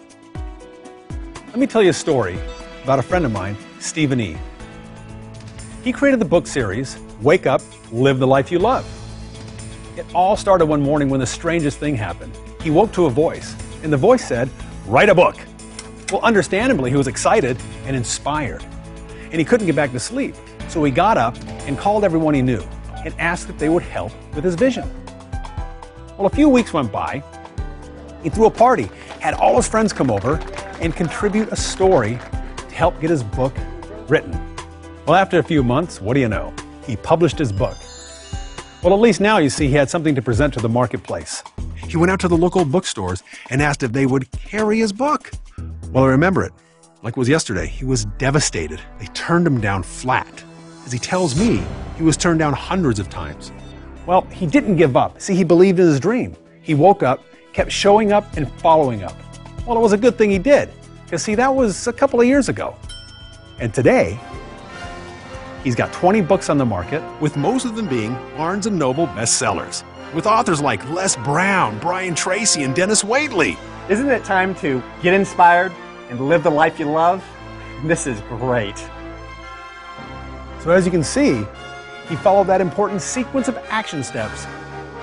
Let me tell you a story about a friend of mine, Stephen E. He created the book series, Wake Up, Live the Life You Love. It all started one morning when the strangest thing happened. He woke to a voice, and the voice said, "Write a book." Well, understandably, he was excited and inspired, and he couldn't get back to sleep. So he got up and called everyone he knew and asked if they would help with his vision. Well, a few weeks went by. He threw a party, had all his friends come over and contribute a story to help get his book written. Well, after a few months, what do you know? He published his book. Well, at least now, you see, he had something to present to the marketplace. He went out to the local bookstores and asked if they would carry his book. Well, I remember it like it was yesterday. He was devastated. They turned him down flat. As he tells me, he was turned down hundreds of times. Well, he didn't give up. See, he believed in his dream. He woke up, kept showing up and following up. Well, it was a good thing he did, because see, that was a couple of years ago. And today, he's got 20 books on the market, with most of them being Barnes & Noble bestsellers, with authors like Les Brown, Brian Tracy, and Dennis Waitley. Isn't it time to get inspired and live the life you love? This is great. So as you can see, he followed that important sequence of action steps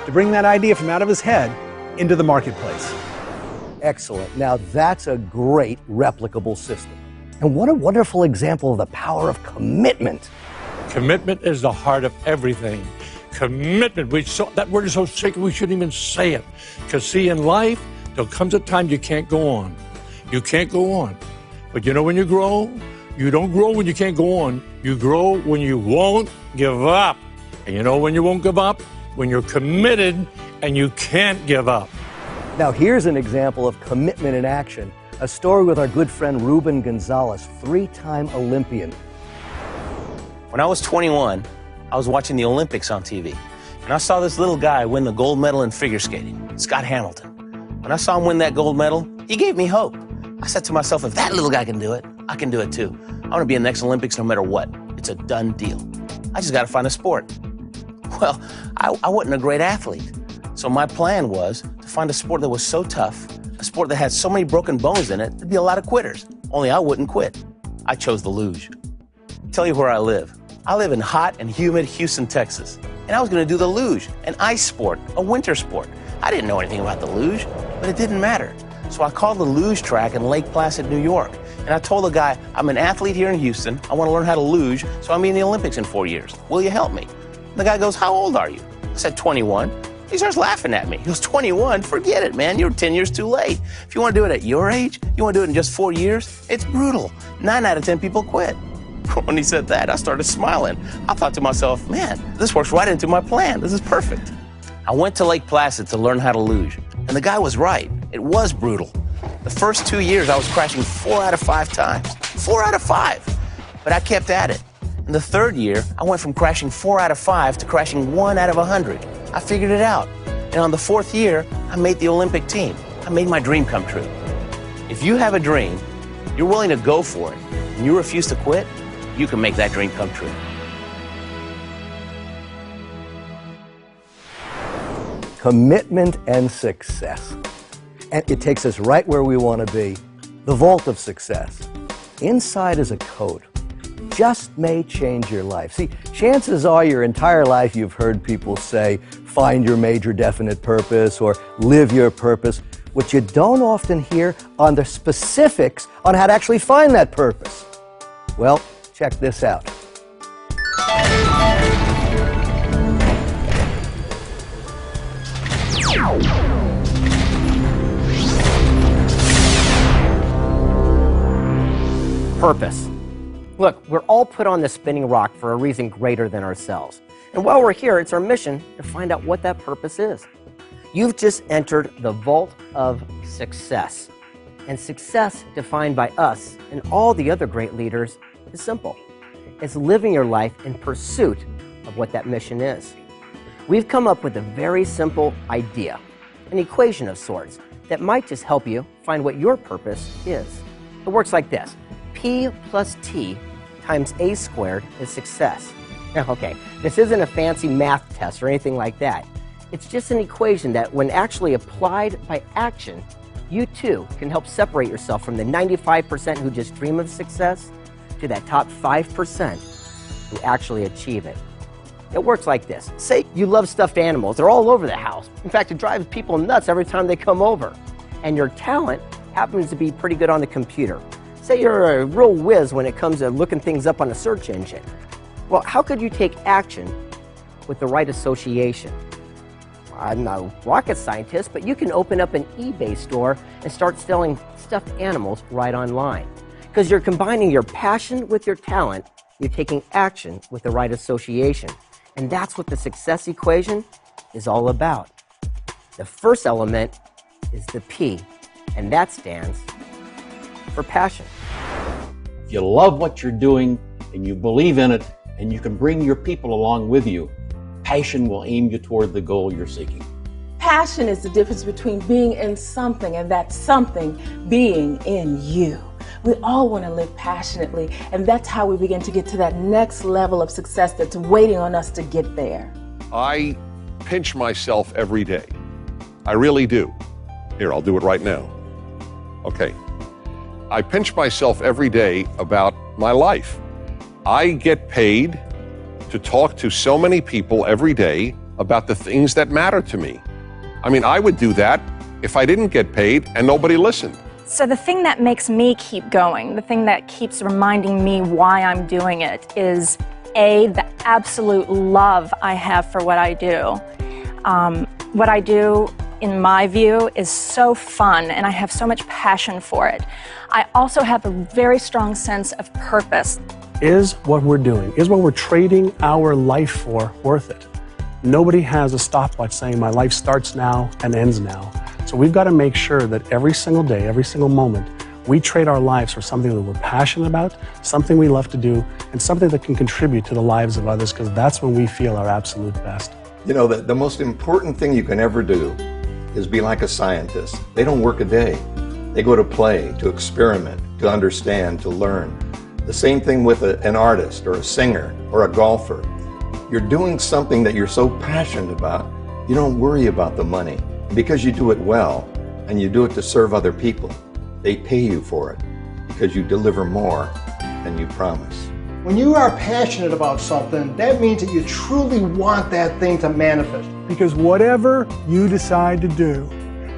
to bring that idea from out of his head into the marketplace. Excellent. Now that's a great replicable system. And what a wonderful example of the power of commitment. Commitment is the heart of everything. Commitment. That word is so sacred we shouldn't even say it. Because see, in life, there comes a time you can't go on. You can't go on. But you know when you grow? You don't grow when you can't go on. You grow when you won't give up. And you know when you won't give up? When you're committed and you can't give up. Now here's an example of commitment in action. A story with our good friend Ruben Gonzalez, 3-time Olympian. When I was 21, I was watching the Olympics on TV. And I saw this little guy win the gold medal in figure skating, Scott Hamilton. When I saw him win that gold medal, he gave me hope. I said to myself, if that little guy can do it, I can do it too. I want to be in the next Olympics no matter what. It's a done deal. I just got to find a sport. Well, I wasn't a great athlete. So my plan was to find a sport that was so tough, a sport that had so many broken bones in it, there'd be a lot of quitters. Only I wouldn't quit. I chose the luge. I'll tell you where I live. I live in hot and humid Houston, Texas. And I was going to do the luge, an ice sport, a winter sport. I didn't know anything about the luge, but it didn't matter. So I called the luge track in Lake Placid, New York. And I told the guy, I'm an athlete here in Houston. I want to learn how to luge, so I'll be in the Olympics in 4 years. Will you help me? And the guy goes, how old are you? I said, 21. He starts laughing at me. He goes, 21? Forget it, man. You're 10 years too late. If you want to do it at your age, you want to do it in just 4 years, it's brutal. 9 out of 10 people quit. When he said that, I started smiling. I thought to myself, man, this works right into my plan. This is perfect. I went to Lake Placid to learn how to luge. And the guy was right. It was brutal. The first 2 years, I was crashing 4 out of 5 times. 4 out of 5. But I kept at it. In the third year, I went from crashing 4 out of 5 to crashing 1 out of 100. I figured it out. And on the 4th year, I made the Olympic team. I made my dream come true. If you have a dream, you're willing to go for it, and you refuse to quit, you can make that dream come true. Commitment and success. And it takes us right where we want to be, the vault of success. Inside is a code. Just may change your life. See, chances are your entire life you've heard people say, find your major definite purpose or live your purpose. What you don't often hear are the specifics on how to actually find that purpose. Well, check this out. Purpose. Look, we're all put on the spinning rock for a reason greater than ourselves. And while we're here, it's our mission to find out what that purpose is. You've just entered the vault of success. And success, defined by us and all the other great leaders, is simple. It's living your life in pursuit of what that mission is. We've come up with a very simple idea, an equation of sorts, that might just help you find what your purpose is. It works like this. P plus T times A squared is success. Now, okay, this isn't a fancy math test or anything like that. It's just an equation that, when actually applied by action, you too can help separate yourself from the 95% who just dream of success to that top 5% who actually achieve it. It works like this. Say you love stuffed animals. They're all over the house. In fact, it drives people nuts every time they come over. And your talent happens to be pretty good on the computer. Say you're a real whiz when it comes to looking things up on a search engine. Well, how could you take action with the right association? I'm not a rocket scientist, but you can open up an eBay store and start selling stuffed animals right online. Because you're combining your passion with your talent, you're taking action with the right association. And that's what the success equation is all about. The first element is the P, and that stands for passion. If you love what you're doing and you believe in it and you can bring your people along with you, passion will aim you toward the goal you're seeking. Passion is the difference between being in something and that something being in you. We all want to live passionately, and that's how we begin to get to that next level of success that's waiting on us to get there. I pinch myself every day. I really do. Here, I'll do it right now. Okay. I pinch myself every day about my life. I get paid to talk to so many people every day about the things that matter to me. I mean, I would do that if I didn't get paid and nobody listened. So the thing that makes me keep going, the thing that keeps reminding me why I'm doing it is, A, the absolute love I have for what I do. What I do, in my view, is so fun, and I have so much passion for it. I also have a very strong sense of purpose. Is what we're doing, is what we're trading our life for worth it? Nobody has a stopwatch saying my life starts now and ends now. So we've got to make sure that every single day, every single moment, we trade our lives for something that we're passionate about, something we love to do, and something that can contribute to the lives of others, because that's when we feel our absolute best. You know, the most important thing you can ever do is be like a scientist. They don't work a day. They go to play, to experiment, to understand, to learn. The same thing with an artist or a singer or a golfer. You're doing something that you're so passionate about, you don't worry about the money. Because you do it well and you do it to serve other people, they pay you for it because you deliver more than you promise. When you are passionate about something, that means that you truly want that thing to manifest. Because whatever you decide to do,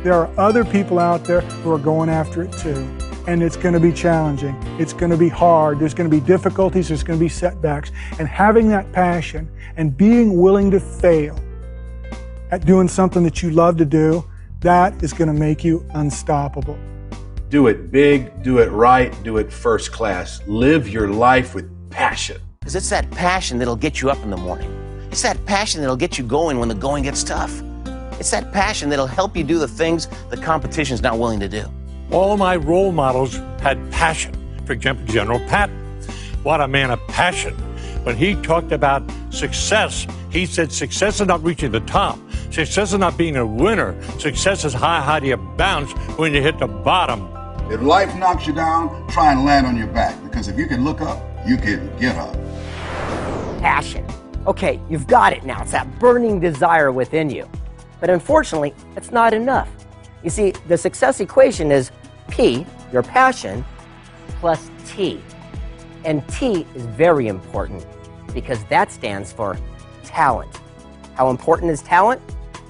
there are other people out there who are going after it too. And it's going to be challenging. It's going to be hard. There's going to be difficulties. There's going to be setbacks. And having that passion and being willing to fail at doing something that you love to do, that is going to make you unstoppable. Do it big, do it right, do it first class. Live your life with passion. Because it's that passion that'll get you up in the morning. It's that passion that'll get you going when the going gets tough. It's that passion that'll help you do the things the competition's not willing to do. All my role models had passion. For example, General Patton. What a man of passion. When he talked about success, he said success is not reaching the top. Success is not being a winner. Success is how high do you bounce when you hit the bottom. If life knocks you down, try and land on your back, because if you can look up, you can get up. Passion. Okay, you've got it now. It's that burning desire within you. But unfortunately, it's not enough. You see, the success equation is P, your passion, plus T. And T is very important because that stands for talent. How important is talent?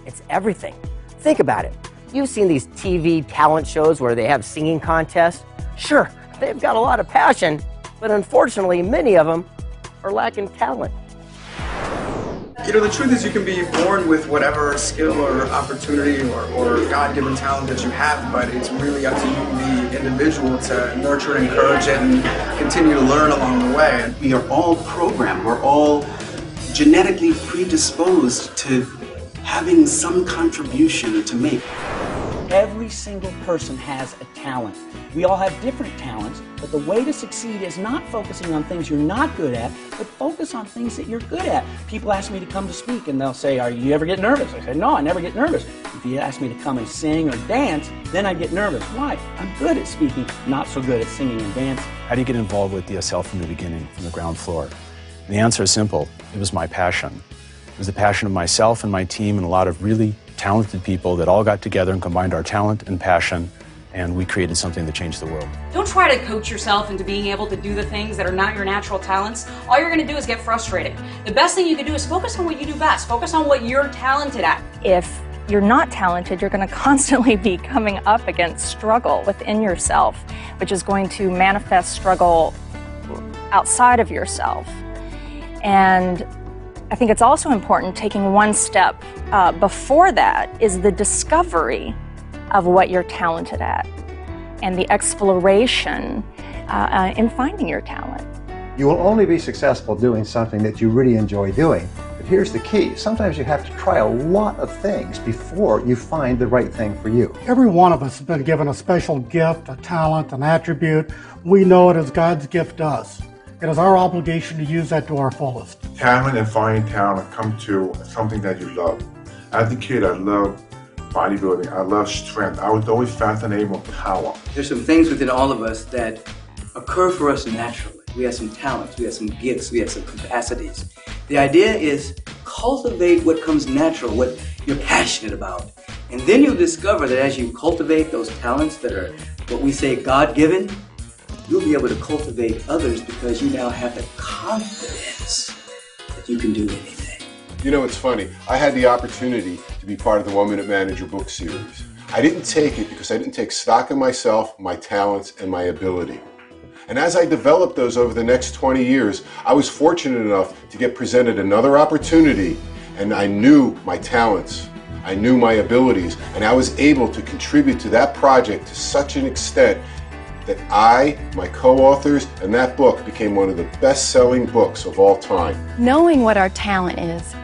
It's everything. Think about it. You've seen these TV talent shows where they have singing contests. Sure, they've got a lot of passion, but unfortunately, many of them are lacking talent. You know, the truth is you can be born with whatever skill or opportunity or God-given talent that you have, but it's really up to you, the individual, to nurture and encourage it and continue to learn along the way. We are all programmed. We're all genetically predisposed to having some contribution to make. Every single person has a talent. We all have different talents, but the way to succeed is not focusing on things you're not good at, but focus on things that you're good at. People ask me to come to speak and they'll say, "Are you ever get nervous?" I say, "No, I never get nervous." If you ask me to come and sing or dance, then I get nervous. Why? I'm good at speaking, not so good at singing and dancing. How do you get involved with DSL from the beginning, from the ground floor? And the answer is simple. It was my passion. It was the passion of myself and my team and a lot of really talented people that all got together and combined our talent and passion, and we created something that changed the world. Don't try to coach yourself into being able to do the things that are not your natural talents. All you're going to do is get frustrated. The best thing you can do is focus on what you do best. Focus on what you're talented at. If you're not talented, you're going to constantly be coming up against struggle within yourself, which is going to manifest struggle outside of yourself. And I think it's also important taking one step before that is the discovery of what you're talented at and the exploration in finding your talent. You will only be successful doing something that you really enjoy doing. But here's the key. Sometimes you have to try a lot of things before you find the right thing for you. Every one of us has been given a special gift, a talent, an attribute. We know it as God's gift to us. It is our obligation to use that to our fullest. Talent and finding talent come to something that you love. As a kid, I loved bodybuilding. I loved strength. I was always fascinated with power. There's some things within all of us that occur for us naturally. We have some talents, we have some gifts, we have some capacities. The idea is cultivate what comes natural, what you're passionate about. And then you'll discover that as you cultivate those talents that are what we say God-given, you'll be able to cultivate others because you now have the confidence that you can do anything. You know, it's funny. I had the opportunity to be part of the 1 Minute Manager book series. I didn't take it because I didn't take stock in myself, my talents, and my ability. And as I developed those over the next 20 years, I was fortunate enough to get presented another opportunity, and I knew my talents, I knew my abilities, and I was able to contribute to that project to such an extent that I, my co-authors, and that book became one of the best-selling books of all time. Knowing what our talent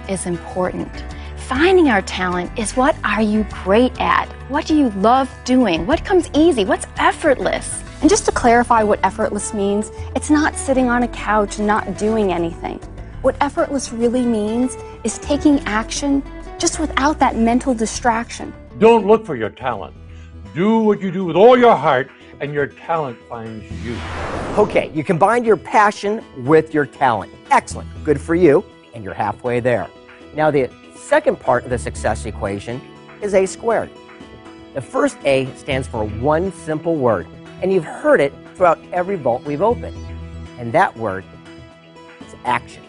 is important. Finding our talent is what are you great at? What do you love doing? What comes easy? What's effortless? And just to clarify what effortless means, it's not sitting on a couch and not doing anything. What effortless really means is taking action just without that mental distraction. Don't look for your talent. Do what you do with all your heart, and your talent finds you. Okay, you combined your passion with your talent. Excellent. Good for you, and you're halfway there. Now, the second part of the success equation is A squared. The first A stands for one simple word, and you've heard it throughout every vault we've opened. And that word is action.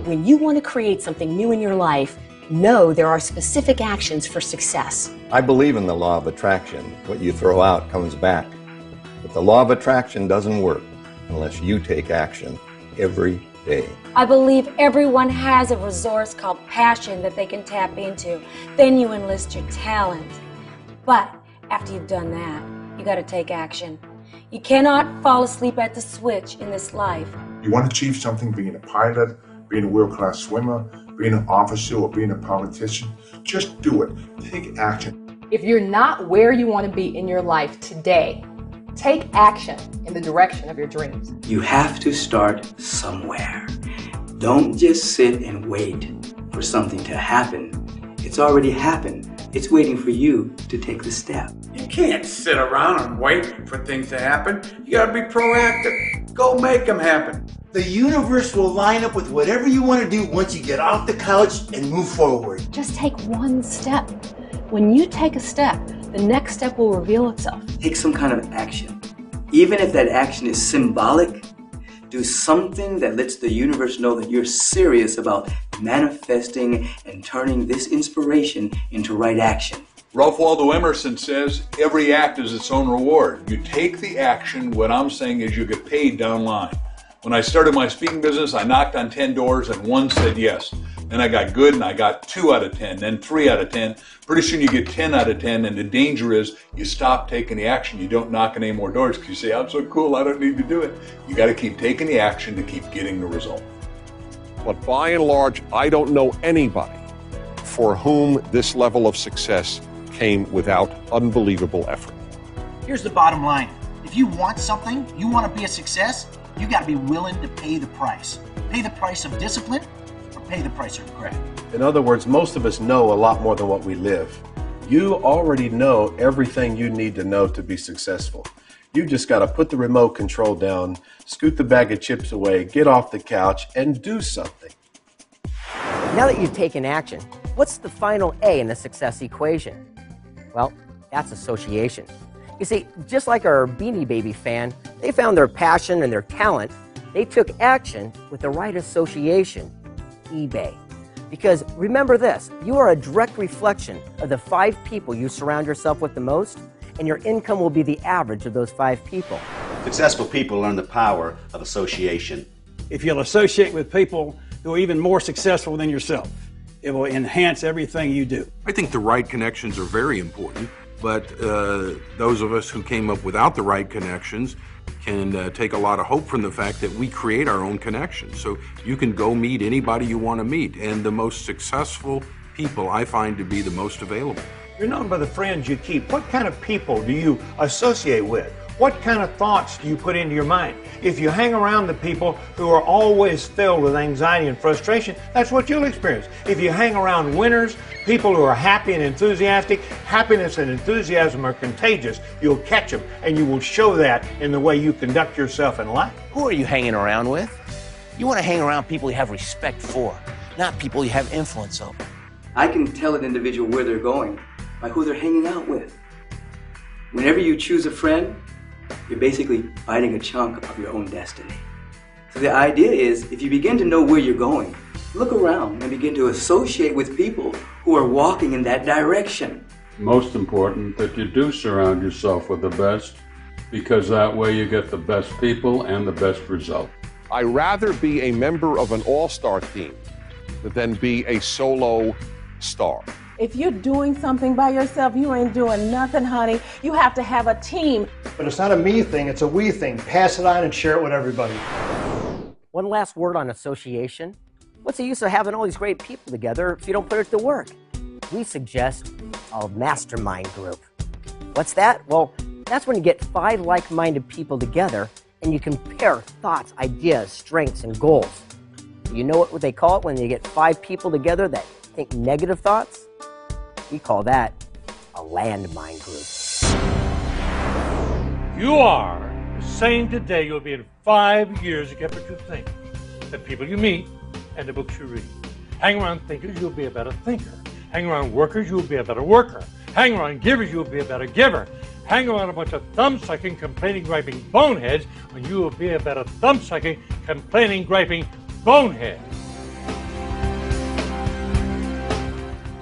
When you want to create something new in your life, know there are specific actions for success. I believe in the law of attraction. What you throw out comes back. But the law of attraction doesn't work unless you take action every day. I believe everyone has a resource called passion that they can tap into. Then you enlist your talent. But after you've done that, you got to take action. You cannot fall asleep at the switch in this life. You want to achieve something, being a pilot, being a world-class swimmer, being an officer, or being a politician, just do it. Take action. If you're not where you want to be in your life today, take action in the direction of your dreams. You have to start somewhere. Don't just sit and wait for something to happen. It's already happened. It's waiting for you to take the step. You can't sit around and wait for things to happen. You gotta be proactive. Go make them happen. The universe will line up with whatever you want to do once you get off the couch and move forward. Just take one step. When you take a step, the next step will reveal itself. Take some kind of action. Even if that action is symbolic, do something that lets the universe know that you're serious about manifesting and turning this inspiration into right action. Ralph Waldo Emerson says, every act is its own reward. You take the action, what I'm saying is you get paid down line. When I started my speaking business, I knocked on 10 doors and 1 said yes. Then I got good and I got 2 out of 10, then 3 out of 10. Pretty soon you get 10 out of 10, and the danger is you stop taking the action. You don't knock on any more doors because you say, I'm so cool, I don't need to do it. You got to keep taking the action to keep getting the result. But by and large, I don't know anybody for whom this level of success came without unbelievable effort. Here's the bottom line. If you want something, you want to be a success, you got to be willing to pay the price. Pay the price of discipline or pay the price of regret. In other words, most of us know a lot more than what we live. You already know everything you need to know to be successful. You just got to put the remote control down, scoot the bag of chips away, get off the couch, and do something. Now that you've taken action, what's the final A in the success equation? Well, that's association. You see, just like our Beanie Baby fan, they found their passion and their talent. They took action with the right association, eBay. Because remember this, you are a direct reflection of the 5 people you surround yourself with the most, and your income will be the average of those 5 people. Successful people learn the power of association. If you'll associate with people who are even more successful than yourself, it will enhance everything you do. I think the right connections are very important, but those of us who came up without the right connections can take a lot of hope from the fact that we create our own connections. So you can go meet anybody you want to meet, and the most successful people I find to be the most available. You're known by the friends you keep. What kind of people do you associate with? What kind of thoughts do you put into your mind? If you hang around the people who are always filled with anxiety and frustration, that's what you'll experience. If you hang around winners, people who are happy and enthusiastic, happiness and enthusiasm are contagious. You'll catch them, and you will show that in the way you conduct yourself in life. Who are you hanging around with? You want to hang around people you have respect for, not people you have influence over. I can tell an individual where they're going by who they're hanging out with. Whenever you choose a friend, you're basically biting a chunk of your own destiny. So the idea is, if you begin to know where you're going, look around and begin to associate with people who are walking in that direction. Most important that you do surround yourself with the best, because that way you get the best people and the best result. I'd rather be a member of an all-star team than be a solo star. If you're doing something by yourself, you ain't doing nothing, honey. You have to have a team. But it's not a me thing, it's a we thing. Pass it on and share it with everybody. One last word on association. What's the use of having all these great people together if you don't put it to work? We suggest a mastermind group. What's that? Well, that's when you get 5 like-minded people together and you compare thoughts, ideas, strengths, and goals. You know what they call it when you get 5 people together that think negative thoughts? We call that a landmine group. You are the same today you'll be in 5 years. Get what you think. The people you meet and the books you read. Hang around thinkers, you'll be a better thinker. Hang around workers, you'll be a better worker. Hang around givers, you'll be a better giver. Hang around a bunch of thumb-sucking, complaining, griping boneheads, and you will be a better thumb-sucking, complaining, griping bonehead.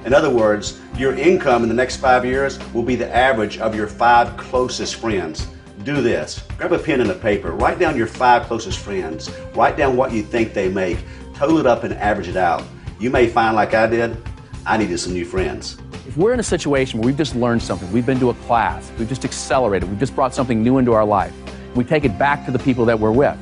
In other words, your income in the next 5 years will be the average of your 5 closest friends. Do this. Grab a pen and a paper. Write down your 5 closest friends. Write down what you think they make. Total it up and average it out. You may find, like I did, I needed some new friends. If we're in a situation where we've just learned something, we've been to a class, we've just accelerated, we've just brought something new into our life, we take it back to the people that we're with.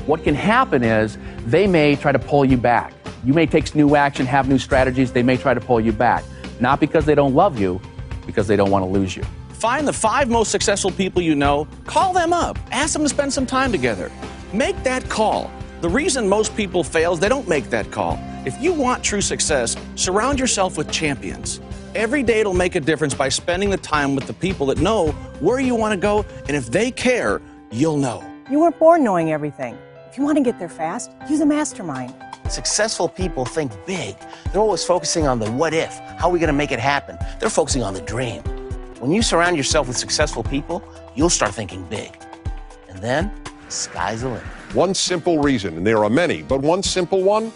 What can happen is they may try to pull you back. You may take new action, have new strategies, they may try to pull you back. Not because they don't love you, because they don't want to lose you. Find the 5 most successful people you know, call them up, ask them to spend some time together. Make that call. The reason most people fail is they don't make that call. If you want true success, surround yourself with champions. Every day it'll make a difference by spending the time with the people that know where you want to go, and if they care, you'll know. You weren't born knowing everything. If you want to get there fast, use a mastermind. Successful people think big. They're always focusing on the what if, how are we going to make it happen? They're focusing on the dream. When you surround yourself with successful people, you'll start thinking big. And then, the sky's the limit. One simple reason, and there are many, but one simple one,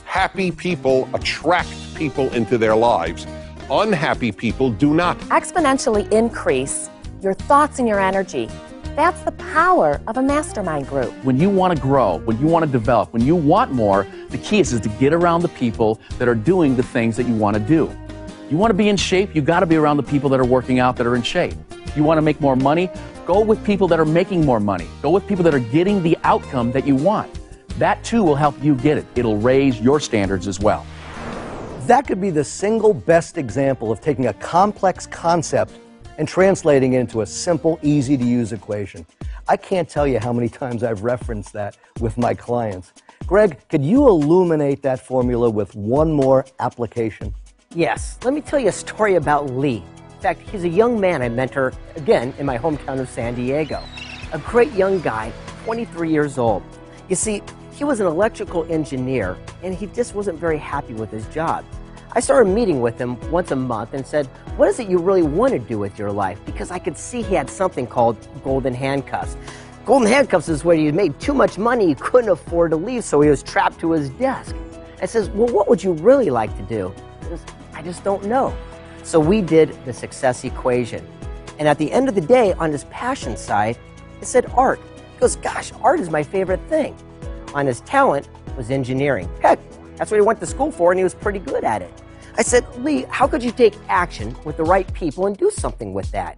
happy people attract people into their lives. Unhappy people do not. Exponentially increase your thoughts and your energy. That's the power of a mastermind group. When you want to grow, when you want to develop, when you want more, the key is to get around the people that are doing the things that you want to do. You want to be in shape, you got to be around the people that are working out, that are in shape. You want to make more money, go with people that are making more money. Go with people that are getting the outcome that you want. That too will help you get it. It'll raise your standards as well. That could be the single best example of taking a complex concept and translating it into a simple, easy-to-use equation. I can't tell you how many times I've referenced that with my clients. Greg, could you illuminate that formula with one more application? Yes, let me tell you a story about Lee. In fact, he's a young man I mentor, again, in my hometown of San Diego. A great young guy, 23 years old. You see, he was an electrical engineer, and he just wasn't very happy with his job. I started meeting with him once a month and said, what is it you really want to do with your life? Because I could see he had something called golden handcuffs. Golden handcuffs is where he made too much money, he couldn't afford to leave, so he was trapped to his desk. I says, well, what would you really like to do? He goes, I just don't know. So we did the success equation. And at the end of the day, on his passion side, it said art. He goes, gosh, art is my favorite thing. On his talent was engineering. Heck, that's what he went to school for, and he was pretty good at it. I said, Lee, how could you take action with the right people and do something with that?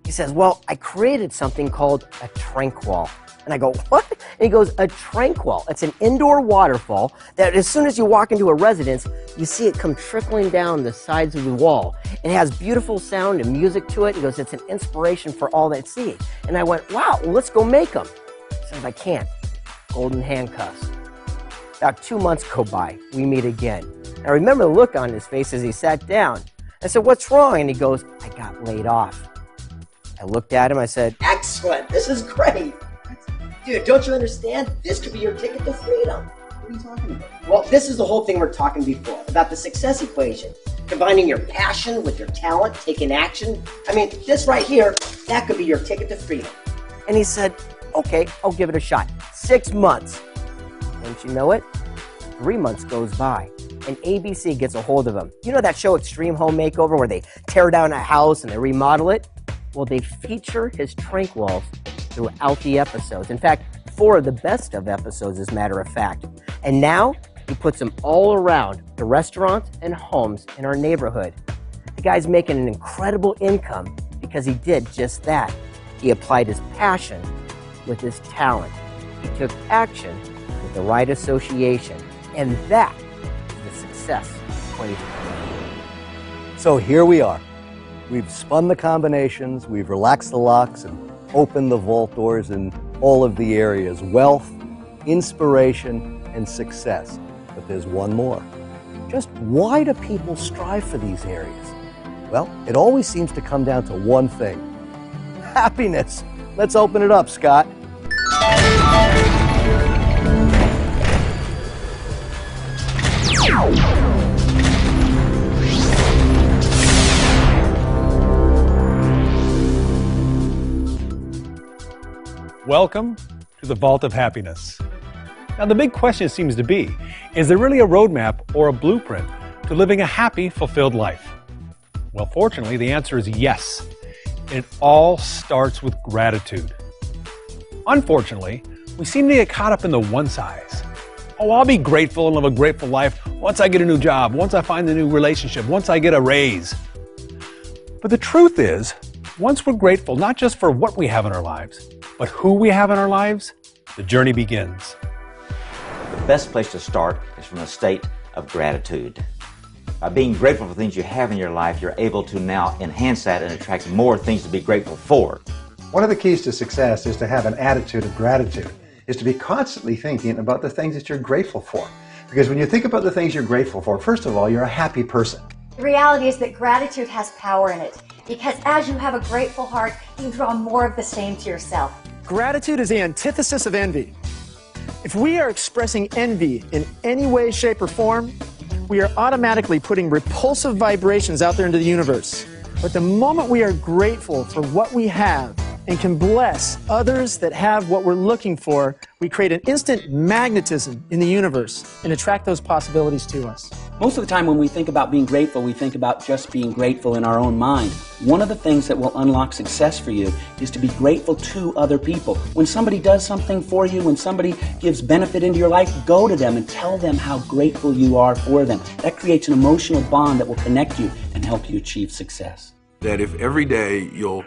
He says, well, I created something called a tranquil. And I go, what? And he goes, a tranquil. It's an indoor waterfall that as soon as you walk into a residence, you see it come trickling down the sides of the wall. It has beautiful sound and music to it. He goes, it's an inspiration for all that see it. And I went, wow, well, let's go make them. He says, I can't. Golden handcuffs. About 2 months go by. We meet again. I remember the look on his face as he sat down. I said, what's wrong? And he goes, I got laid off. I looked at him, I said, excellent, this is great. Dude, don't you understand? This could be your ticket to freedom. What are you talking about? Well, this is the whole thing we're talking before, about the success equation. Combining your passion with your talent, taking action. I mean, this right here, that could be your ticket to freedom. And he said, okay, I'll give it a shot. 6 months. Don't you know it? 3 months goes by, and ABC gets a hold of him. You know that show Extreme Home Makeover where they tear down a house and they remodel it? Well, they feature his tranquils throughout the episodes. In fact, 4 of the best of episodes, as a matter of fact. And now, he puts them all around the restaurants and homes in our neighborhood. The guy's making an incredible income because he did just that. He applied his passion with his talent. He took action with the right association. And that is the success equation. So here we are. We've spun the combinations, we've relaxed the locks and opened the vault doors in all of the areas: wealth, inspiration, and success. But there's one more. Just why do people strive for these areas? Well, it always seems to come down to one thing: happiness. Let's open it up, Scott. Welcome to the Vault of Happiness. Now, the big question seems to be, is there really a roadmap or a blueprint to living a happy, fulfilled life? Well, fortunately, the answer is yes. It all starts with gratitude. Unfortunately, we seem to get caught up in the one size. Oh, I'll be grateful and live a grateful life once I get a new job, once I find a new relationship, once I get a raise. But the truth is, once we're grateful not just for what we have in our lives, but who we have in our lives, the journey begins. The best place to start is from a state of gratitude. By being grateful for things you have in your life, you're able to now enhance that and attract more things to be grateful for. One of the keys to success is to have an attitude of gratitude, is to be constantly thinking about the things that you're grateful for. Because when you think about the things you're grateful for, first of all, you're a happy person. The reality is that gratitude has power in it, because as you have a grateful heart, you draw more of the same to yourself. Gratitude is the antithesis of envy. If we are expressing envy in any way, shape, or form, we are automatically putting repulsive vibrations out there into the universe. But the moment we are grateful for what we have and can bless others that have what we're looking for, we create an instant magnetism in the universe and attract those possibilities to us. Most of the time when we think about being grateful, we think about just being grateful in our own mind. One of the things that will unlock success for you is to be grateful to other people. When somebody does something for you, when somebody gives benefit into your life, go to them and tell them how grateful you are for them. That creates an emotional bond that will connect you and help you achieve success. That if every day you'll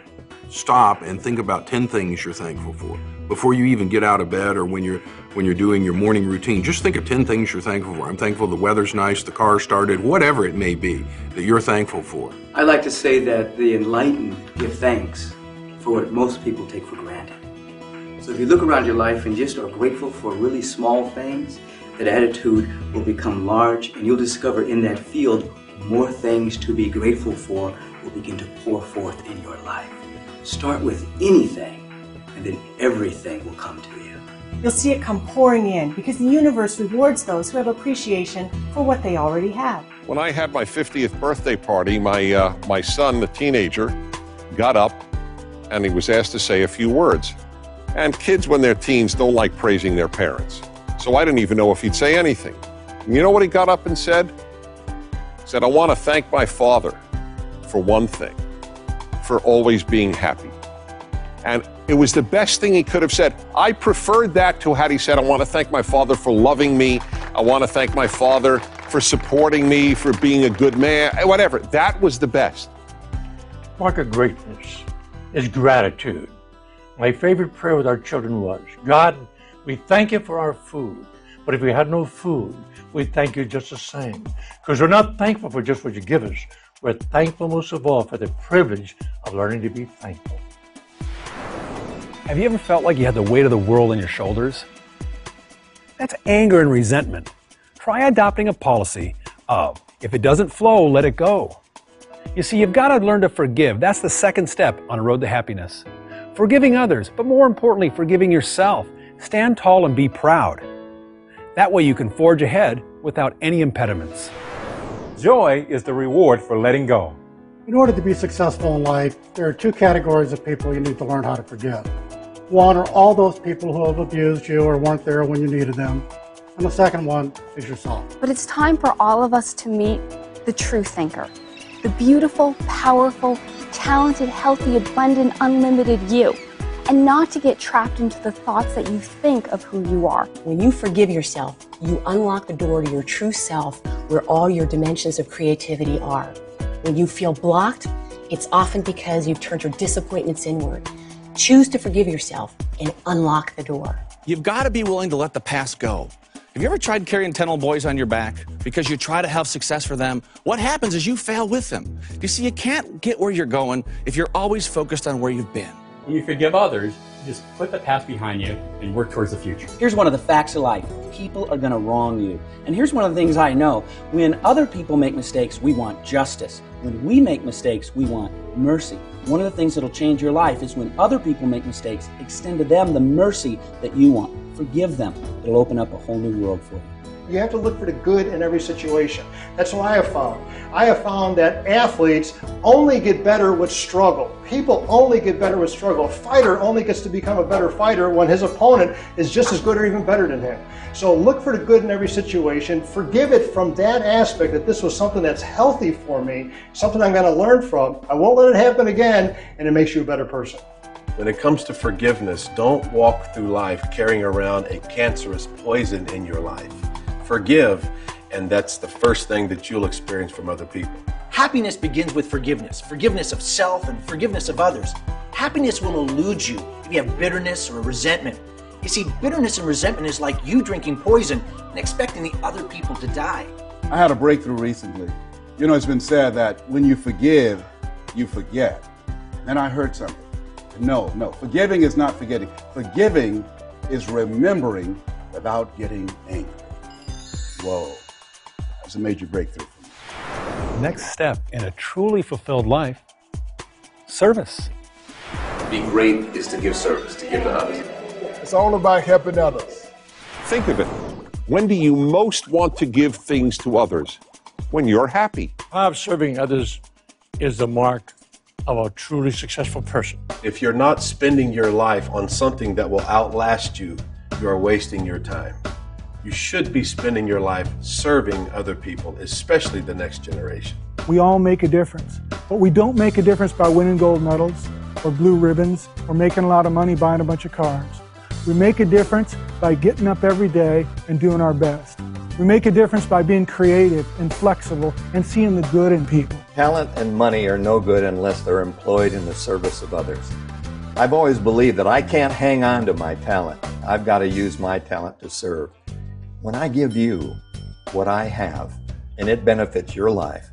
stop and think about 10 things you're thankful for, before you even get out of bed or when you're doing your morning routine, just think of 10 things you're thankful for. I'm thankful the weather's nice, the car started, whatever it may be that you're thankful for. I like to say that the enlightened give thanks for what most people take for granted. So if you look around your life and just are grateful for really small things, that attitude will become large, and you'll discover in that field more things to be grateful for will begin to pour forth in your life. Start with anything, and then everything will come to you. You'll see it come pouring in because the universe rewards those who have appreciation for what they already have. When I had my 50th birthday party, my son, the teenager, got up and he was asked to say a few words. And kids, when they're teens, don't like praising their parents. So I didn't even know if he'd say anything. And you know what he got up and said? He said, I want to thank my father for one thing, for always being happy. And it was the best thing he could have said. I preferred that to had he said, I want to thank my father for loving me. I want to thank my father for supporting me, for being a good man, whatever. That was the best. Mark of greatness is gratitude. My favorite prayer with our children was, God, we thank you for our food. But if we had no food, we thank you just the same. Because we're not thankful for just what you give us. We're thankful most of all for the privilege of learning to be thankful. Have you ever felt like you had the weight of the world on your shoulders? That's anger and resentment. Try adopting a policy of, if it doesn't flow, let it go. You see, you've got to learn to forgive. That's the second step on a road to happiness. Forgiving others, but more importantly, forgiving yourself. Stand tall and be proud. That way you can forge ahead without any impediments. Joy is the reward for letting go. In order to be successful in life, there are two categories of people you need to learn how to forgive. One are all those people who have abused you or weren't there when you needed them. And the second one is yourself. But it's time for all of us to meet the true thinker. The beautiful, powerful, talented, healthy, abundant, unlimited you. And not to get trapped into the thoughts that you think of who you are. When you forgive yourself, you unlock the door to your true self, where all your dimensions of creativity are. When you feel blocked, it's often because you've turned your disappointments inward. Choose to forgive yourself and unlock the door. You've got to be willing to let the past go. Have you ever tried carrying 10 old boys on your back because you try to have success for them? What happens is you fail with them. You see, you can't get where you're going if you're always focused on where you've been. When you forgive others, you just put the past behind you and work towards the future. Here's one of the facts of life. People are going to wrong you. And here's one of the things I know. When other people make mistakes, we want justice. When we make mistakes, we want mercy. One of the things that'll change your life is when other people make mistakes, extend to them the mercy that you want. Forgive them. It'll open up a whole new world for you. You have to look for the good in every situation. That's what I have found. I have found that athletes only get better with struggle. People only get better with struggle. A fighter only gets to become a better fighter when his opponent is just as good or even better than him. So look for the good in every situation. Forgive it from that aspect, that this was something that's healthy for me, something I'm going to learn from. I won't let it happen again, and it makes you a better person. When it comes to forgiveness, don't walk through life carrying around a cancerous poison in your life. Forgive, and that's the first thing that you'll experience from other people. Happiness begins with forgiveness. Forgiveness of self and forgiveness of others. Happiness will elude you if you have bitterness or resentment. You see, bitterness and resentment is like you drinking poison and expecting the other people to die. I had a breakthrough recently. You know, it's been said that when you forgive, you forget. And I heard something. No, forgiving is not forgetting. Forgiving is remembering without getting angry. Whoa, that's a major breakthrough for me. Next step in a truly fulfilled life, service. Being great is to give service, to give to others. It's all about helping others. Think of it. When do you most want to give things to others? When you're happy. Serving others is the mark of a truly successful person. If you're not spending your life on something that will outlast you, you are wasting your time. You should be spending your life serving other people, especially the next generation. We all make a difference, but we don't make a difference by winning gold medals or blue ribbons or making a lot of money buying a bunch of cars. We make a difference by getting up every day and doing our best. We make a difference by being creative and flexible and seeing the good in people. Talent and money are no good unless they're employed in the service of others. I've always believed that I can't hang on to my talent. I've got to use my talent to serve. When I give you what I have and it benefits your life,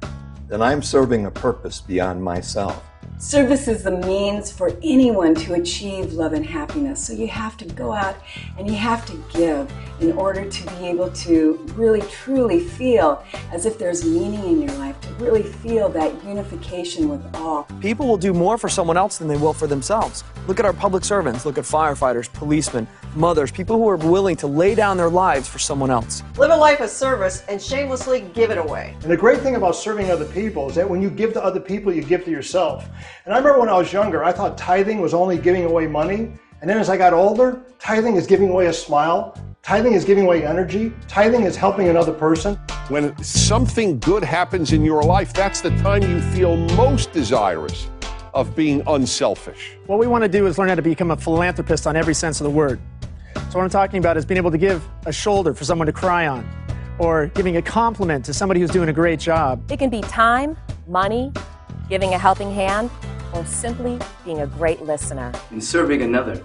then I'm serving a purpose beyond myself. Service is the means for anyone to achieve love and happiness. So you have to go out and you have to give in order to be able to really truly feel as if there's meaning in your life, to really feel that unification with all. People will do more for someone else than they will for themselves. Look at our public servants, look at firefighters, policemen, mothers, people who are willing to lay down their lives for someone else. Live a life of service and shamelessly give it away. And the great thing about serving other people is that when you give to other people, you give to yourself. And I remember when I was younger, I thought tithing was only giving away money. And then as I got older, tithing is giving away a smile. Tithing is giving away energy. Tithing is helping another person. When something good happens in your life, that's the time you feel most desirous of being unselfish. What we want to do is learn how to become a philanthropist on every sense of the word. So what I'm talking about is being able to give a shoulder for someone to cry on, or giving a compliment to somebody who's doing a great job. It can be time, money, giving a helping hand, or simply being a great listener. In serving another,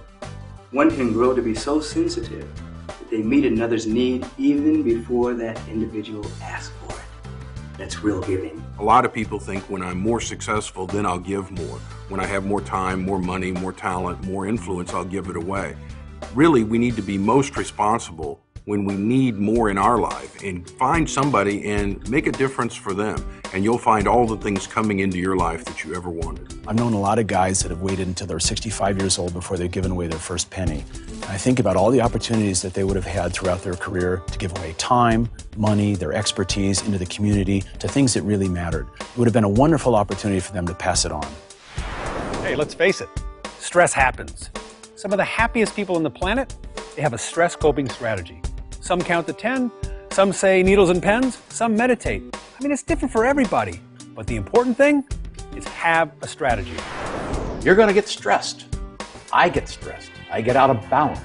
one can grow to be so sensitive that they meet another's need even before that individual asks for it. That's real giving. A lot of people think when I'm more successful, then I'll give more. When I have more time, more money, more talent, more influence, I'll give it away. Really, we need to be most responsible when we need more in our life, and find somebody and make a difference for them. And you'll find all the things coming into your life that you ever wanted. I've known a lot of guys that have waited until they're 65 years old before they've given away their first penny. And I think about all the opportunities that they would have had throughout their career to give away time, money, their expertise into the community to things that really mattered. It would have been a wonderful opportunity for them to pass it on. Hey, let's face it, stress happens. Some of the happiest people on the planet, they have a stress coping strategy. Some count to 10, some say needles and pens, some meditate. I mean, it's different for everybody. But the important thing is have a strategy. You're going to get stressed. I get stressed. I get out of balance.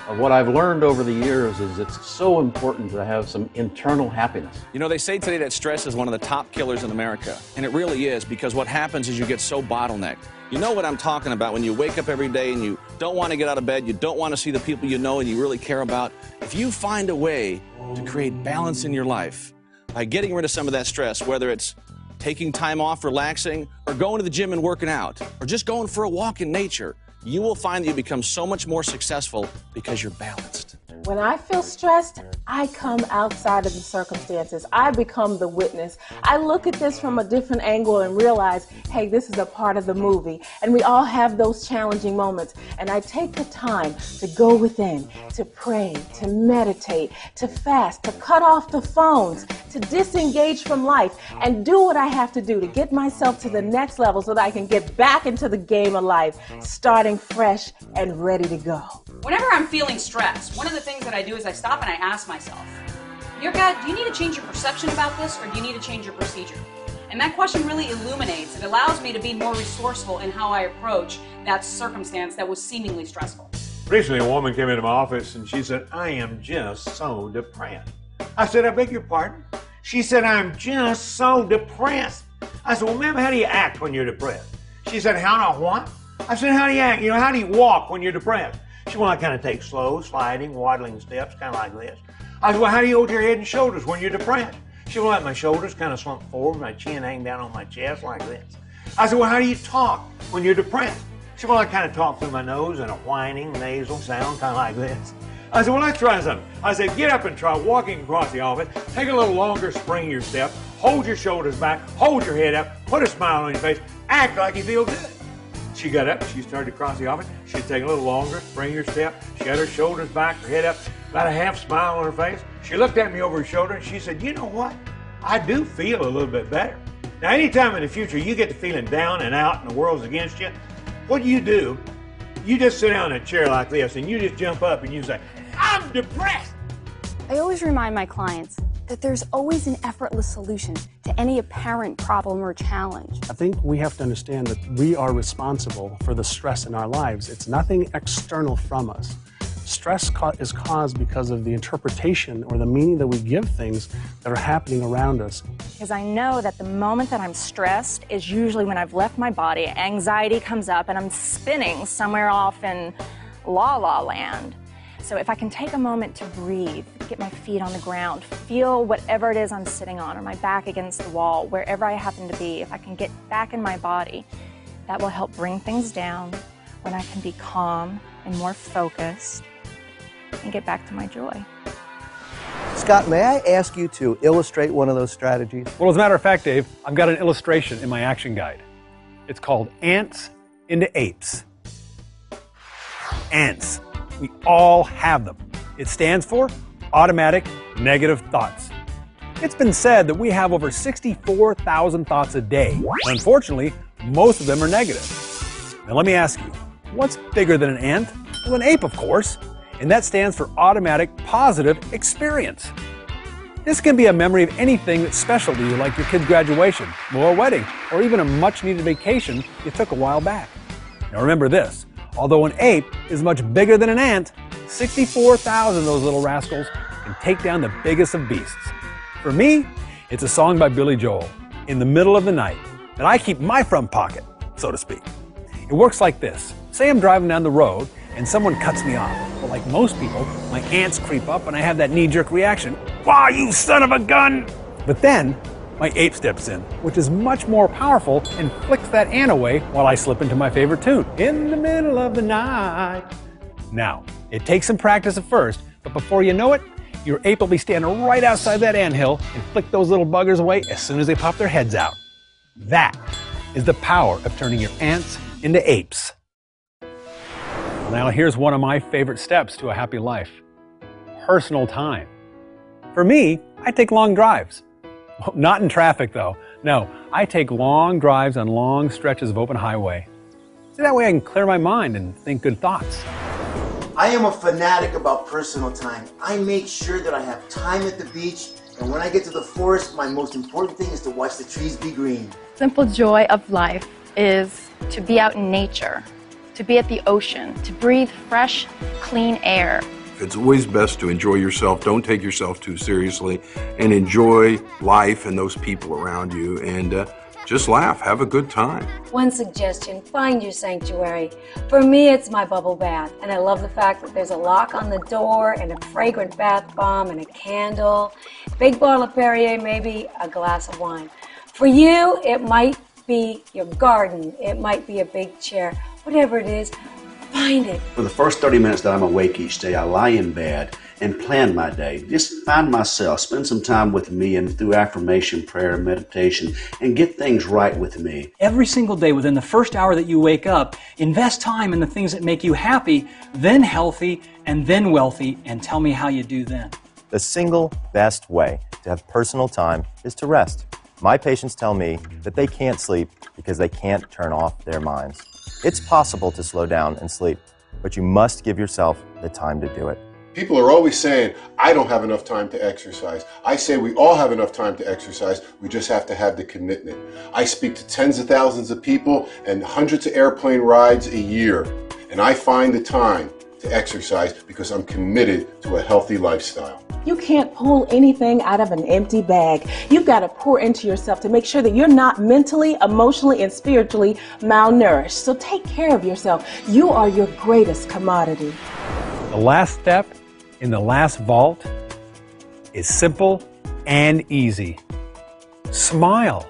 But what I've learned over the years is it's so important to have some internal happiness. You know, they say today that stress is one of the top killers in America. And it really is, because what happens is you get so bottlenecked. You know what I'm talking about when you wake up every day and you don't want to get out of bed, you don't want to see the people you know and you really care about. If you find a way to create balance in your life by getting rid of some of that stress, whether it's taking time off, relaxing, or going to the gym and working out, or just going for a walk in nature, you will find that you become so much more successful because you're balanced. When I feel stressed, I come outside of the circumstances. I become the witness. I look at this from a different angle and realize, hey, this is a part of the movie. And we all have those challenging moments. And I take the time to go within, to pray, to meditate, to fast, to cut off the phones, to disengage from life, and do what I have to do to get myself to the next level so that I can get back into the game of life, starting fresh and ready to go. Whenever I'm feeling stressed, one of the things that I do is I stop and I ask myself, dear God, do you need to change your perception about this, or do you need to change your procedure? And that question really illuminates. It allows me to be more resourceful in how I approach that circumstance that was seemingly stressful. Recently, a woman came into my office and she said, I am just so depressed. I said, I beg your pardon? She said, I'm just so depressed. I said, well, ma'am, how do you act when you're depressed? She said, how do I what? I said, how do you act? You know, how do you walk when you're depressed? She said, well, I kind of take slow, sliding, waddling steps, kind of like this. I said, well, how do you hold your head and shoulders when you're depressed? She said, well, let my shoulders kind of slump forward, my chin hang down on my chest like this. I said, well, how do you talk when you're depressed? She said, well, I kind of talk through my nose in a whining, nasal sound, kind of like this. I said, well, let's try something. I said, get up and try walking across the office. Take a little longer, spring your step, hold your shoulders back, hold your head up, put a smile on your face, act like you feel good. She got up, she started to cross the office. She'd take a little longer, spring her step. She got her shoulders back, her head up, about a half smile on her face. She looked at me over her shoulder and she said, you know what? I do feel a little bit better. Now, anytime in the future you get to feeling down and out and the world's against you, what do? You just sit down in a chair like this and you just jump up and you say, I'm depressed. I always remind my clients that there's always an effortless solution to any apparent problem or challenge. I think we have to understand that we are responsible for the stress in our lives. It's nothing external from us. Stress is caused because of the interpretation or the meaning that we give things that are happening around us. Because I know that the moment that I'm stressed is usually when I've left my body, anxiety comes up, and I'm spinning somewhere off in la-la land. So if I can take a moment to breathe, get my feet on the ground, feel whatever it is I'm sitting on or my back against the wall, wherever I happen to be, if I can get back in my body, that will help bring things down when I can be calm and more focused and get back to my joy. Scott, may I ask you to illustrate one of those strategies? Well, as a matter of fact, Dave, I've got an illustration in my action guide. It's called Ants into Apes. Ants. We all have them. It stands for automatic negative thoughts. It's been said that we have over 64,000 thoughts a day. Unfortunately, most of them are negative. Now let me ask you, what's bigger than an ant? Well, an ape, of course. And that stands for automatic positive experience. This can be a memory of anything that's special to you, like your kid's graduation, or a wedding, or even a much-needed vacation you took a while back. Now remember this. Although an ape is much bigger than an ant, 64,000 of those little rascals can take down the biggest of beasts. For me, it's a song by Billy Joel, In the Middle of the Night, that I keep in my front pocket, so to speak. It works like this. Say I'm driving down the road and someone cuts me off. Well, like most people, my ants creep up and I have that knee-jerk reaction, "Wah, you son of a gun!" But then, my ape steps in, which is much more powerful and flicks that ant away while I slip into my favorite tune, In the Middle of the Night. Now, it takes some practice at first, but before you know it, your ape will be standing right outside that anthill and flick those little buggers away as soon as they pop their heads out. That is the power of turning your ants into apes. Now here's one of my favorite steps to a happy life. Personal time. For me, I take long drives. Not in traffic, though. No, I take long drives on long stretches of open highway. So that way I can clear my mind and think good thoughts. I am a fanatic about personal time. I make sure that I have time at the beach, and when I get to the forest, my most important thing is to watch the trees be green. Simple joy of life is to be out in nature, to be at the ocean, to breathe fresh, clean air. It's always best to enjoy yourself. Don't take yourself too seriously, and enjoy life and those people around you, and just laugh, have a good time. One suggestion, find your sanctuary. For me, it's my bubble bath, and I love the fact that there's a lock on the door and a fragrant bath bomb and a candle, big bottle of Perrier, maybe a glass of wine. For you, it might be your garden, it might be a big chair, whatever it is, find it. For the first 30 minutes that I'm awake each day, I lie in bed and plan my day. Just find myself, spend some time with me, and through affirmation, prayer, and meditation, and get things right with me. Every single day, within the first hour that you wake up, invest time in the things that make you happy, then healthy, and then wealthy, and tell me how you do then. The single best way to have personal time is to rest. My patients tell me that they can't sleep because they can't turn off their minds. It's possible to slow down and sleep, but you must give yourself the time to do it. People are always saying, I don't have enough time to exercise. I say we all have enough time to exercise. We just have to have the commitment. I speak to tens of thousands of people and hundreds of airplane rides a year. And I find the time to exercise because I'm committed to a healthy lifestyle. You can't pull anything out of an empty bag. You've got to pour into yourself to make sure that you're not mentally, emotionally, and spiritually malnourished. So take care of yourself. You are your greatest commodity. The last step in the last vault is simple and easy. Smile.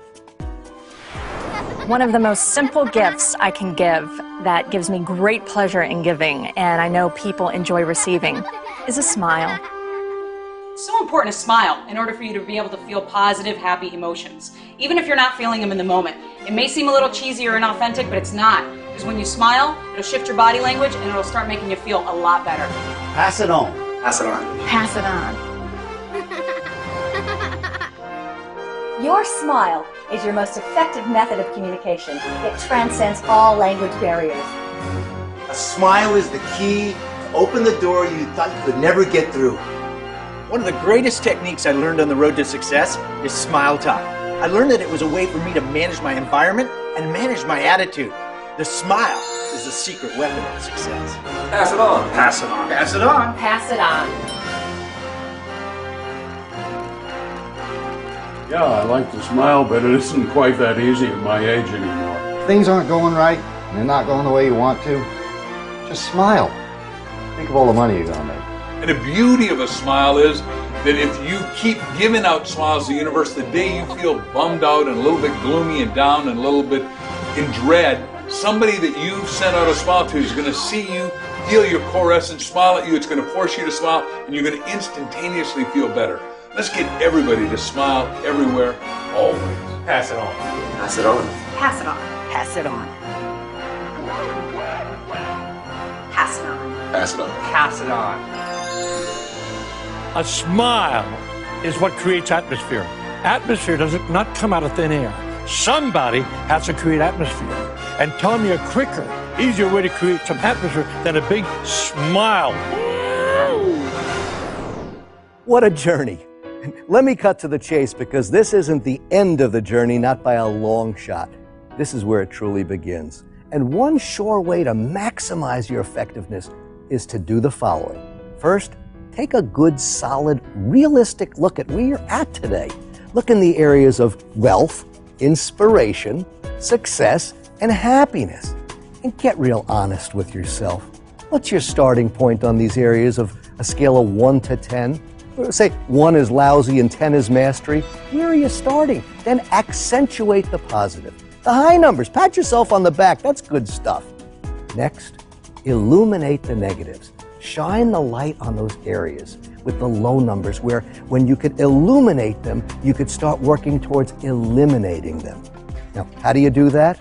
One of the most simple gifts I can give that gives me great pleasure in giving, and I know people enjoy receiving, is a smile. It's so important to smile in order for you to be able to feel positive, happy emotions, even if you're not feeling them in the moment. It may seem a little cheesy or inauthentic, but it's not. Because when you smile, it'll shift your body language and it'll start making you feel a lot better. Pass it on. Pass it on. Pass it on. Your smile is your most effective method of communication. It transcends all language barriers. A smile is the key to open the door you thought you could never get through. One of the greatest techniques I learned on the road to success is Smile Talk. I learned that it was a way for me to manage my environment and manage my attitude. The smile is the secret weapon of success. Pass it on. Pass it on. Pass it on. Pass it on. Yeah, I like to smile, but it isn't quite that easy at my age anymore. Things aren't going right, and they're not going the way you want to. Just smile. Think of all the money you're going to make. And the beauty of a smile is that if you keep giving out smiles to the universe, the day you feel bummed out and a little bit gloomy and down and a little bit in dread, somebody that you've sent out a smile to is going to see you, feel your core essence, smile at you. It's going to force you to smile, and you're going to instantaneously feel better. Let's get everybody to smile everywhere, always. Pass it on. Pass it on. Pass it on. Pass it on. Pass it on. Pass it on. Pass it on. A smile is what creates atmosphere. Atmosphere does not come out of thin air. Somebody has to create atmosphere. And tell me a quicker, easier way to create some atmosphere than a big smile. What a journey. Let me cut to the chase, because this isn't the end of the journey, not by a long shot. This is where it truly begins. And one sure way to maximize your effectiveness is to do the following. First, take a good, solid, realistic look at where you're at today. Look in the areas of wealth, inspiration, success, and happiness. And get real honest with yourself. What's your starting point on these areas of a scale of 1 to 10? Say 1 is lousy and 10 is mastery. Where are you starting? Then accentuate the positive. The high numbers, pat yourself on the back. That's good stuff. Next, illuminate the negatives. Shine the light on those areas with the low numbers where when you could illuminate them, you could start working towards eliminating them. Now, how do you do that?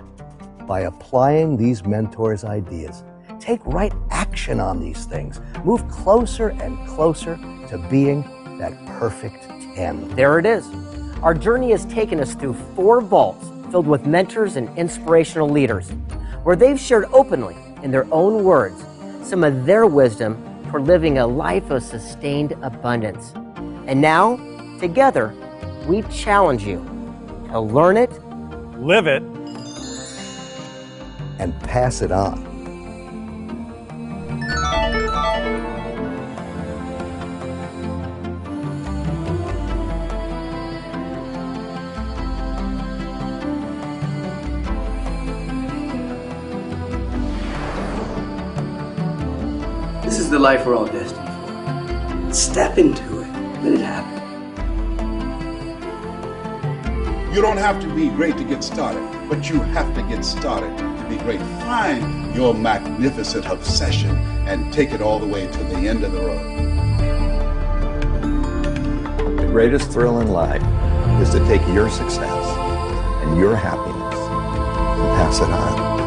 By applying these mentors' ideas. Take right action on these things. Move closer and closer to being that perfect 10. There it is. Our journey has taken us through 4 vaults filled with mentors and inspirational leaders, where they've shared openly, in their own words, some of their wisdom for living a life of sustained abundance. And now, together, we challenge you to learn it, live it, and pass it on. This is the life we're all destined for. Step into it. Let it happen. You don't have to be great to get started, but you have to get started to be great. Find your magnificent obsession and take it all the way to the end of the road. The greatest thrill in life is to take your success and your happiness and pass it on.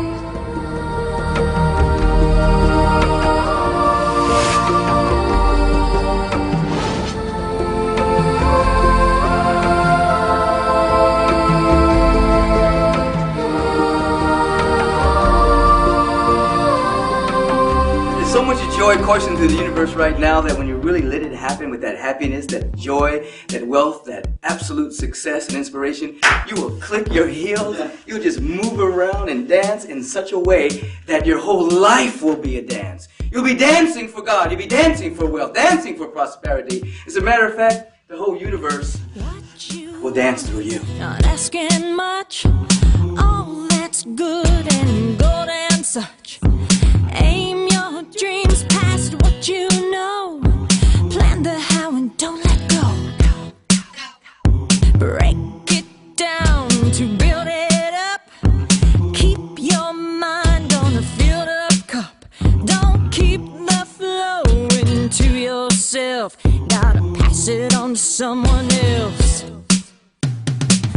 So much joy coursing through the universe right now that when you really let it happen with that happiness, that joy, that wealth, that absolute success and inspiration, you will click your heels, you'll just move around and dance in such a way that your whole life will be a dance. You'll be dancing for God, you'll be dancing for wealth, dancing for prosperity. As a matter of fact, the whole universe will dance through you. Not asking much, all that's good and gold and such. Aim your dreams past what you know. Plan the how and don't let go. Break it down to build it up. Keep your mind on a filled up cup. Don't keep the flow into yourself. Gotta pass it on to someone else.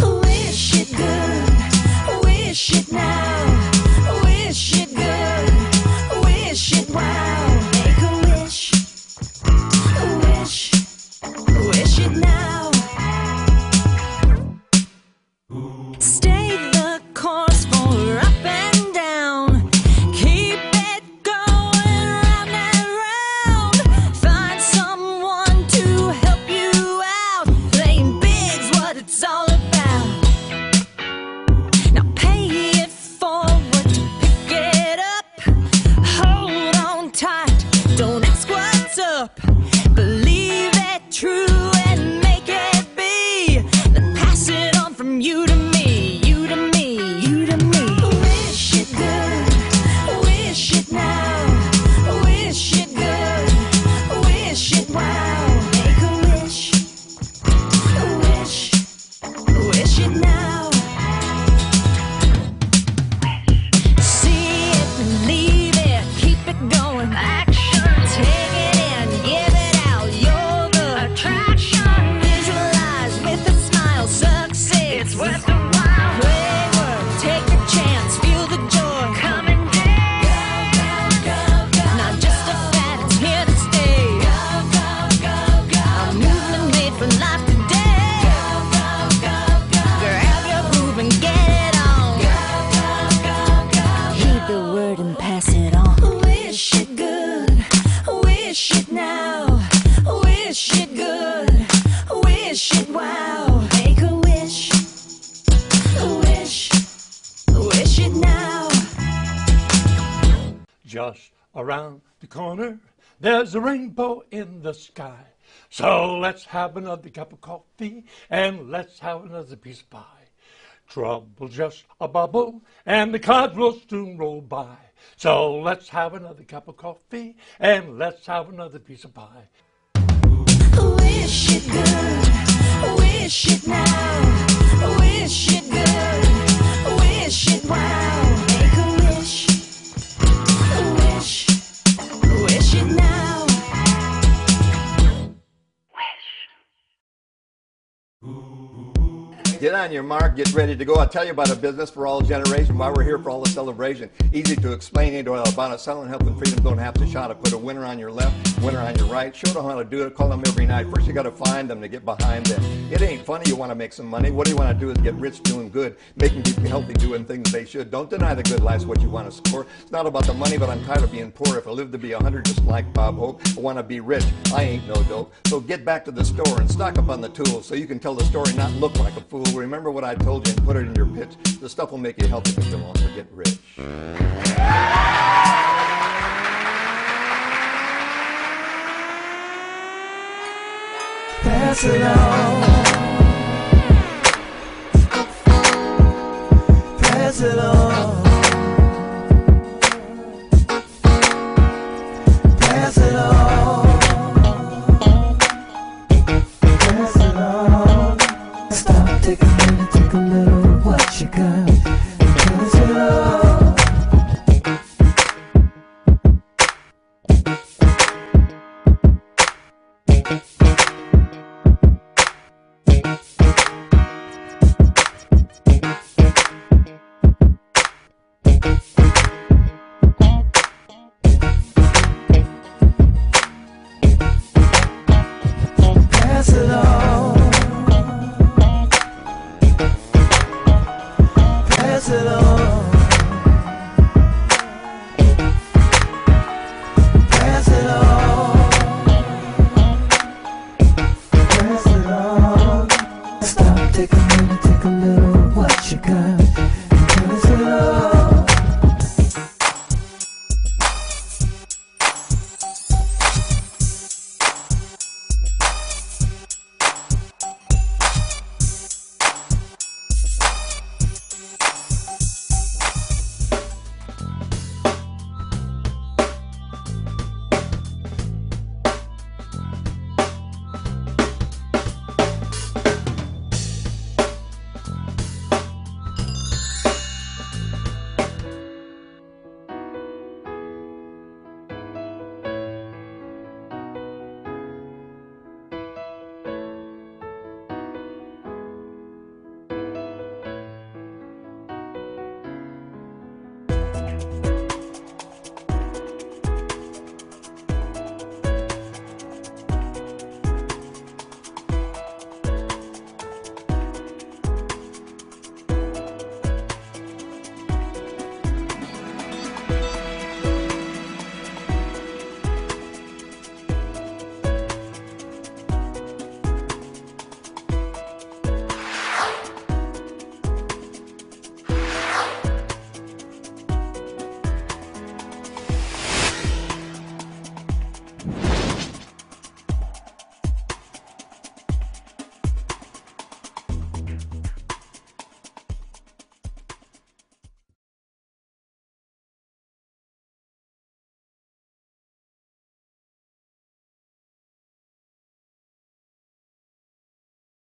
Wish it good, wish it now. Wish it good, wish it wow. Make a wish, wish, wish it now. Stay the course for up and down. Keep it going round and round. Find someone to help Don't ask what's up, believe it true and make it be. Then pass it on from you to me, you to me, you to me. Wish it good, wish it now, wish it good, wish it wow. Make a wish, wish, wish it now. See it, believe it, keep it going. Action, take it in, give it out. You're the attraction. Visualize with a smile, succeed. It's worth the while. Play work, take a chance, feel the joy coming down. Not just a fad, it's here to stay. A movement made for life today. Grab your groove and get it on. Heed the word and pass it on. Wish it good, wish it now. Wish it good, wish it wow. Make a wish, wish, wish it now. Just around the corner, there's a rainbow in the sky. So let's have another cup of coffee and let's have another piece of pie. Trouble just a bubble and the clouds will soon roll by. So let's have another cup of coffee and let's have another piece of pie. Wish it good, wish it now. Wish it good, wish it wow. Make a wish, wish, wish it now. Get on your mark, get ready to go. I'll tell you about a business for all generations, why we're here for all the celebration. Easy to explain into about it. Selling health and freedom, don't have to shout it. Put a winner on your left, winner on your right. Show them how to do it, call them every night. First you got to find them to get behind them. It ain't funny you want to make some money. What you want to do is get rich doing good, making people healthy, doing things they should. Don't deny the good life's what you want to score. It's not about the money, but I'm tired of being poor. If I live to be 100 just like Bob Hope, I want to be rich. I ain't no dope. So get back to the store and stock up on the tools so you can tell the story, not look like a fool. Remember what I told you and put it in your pitch. The stuff will make you healthy, but you'll also get rich. Pass it on. Pass it on. Pass it on.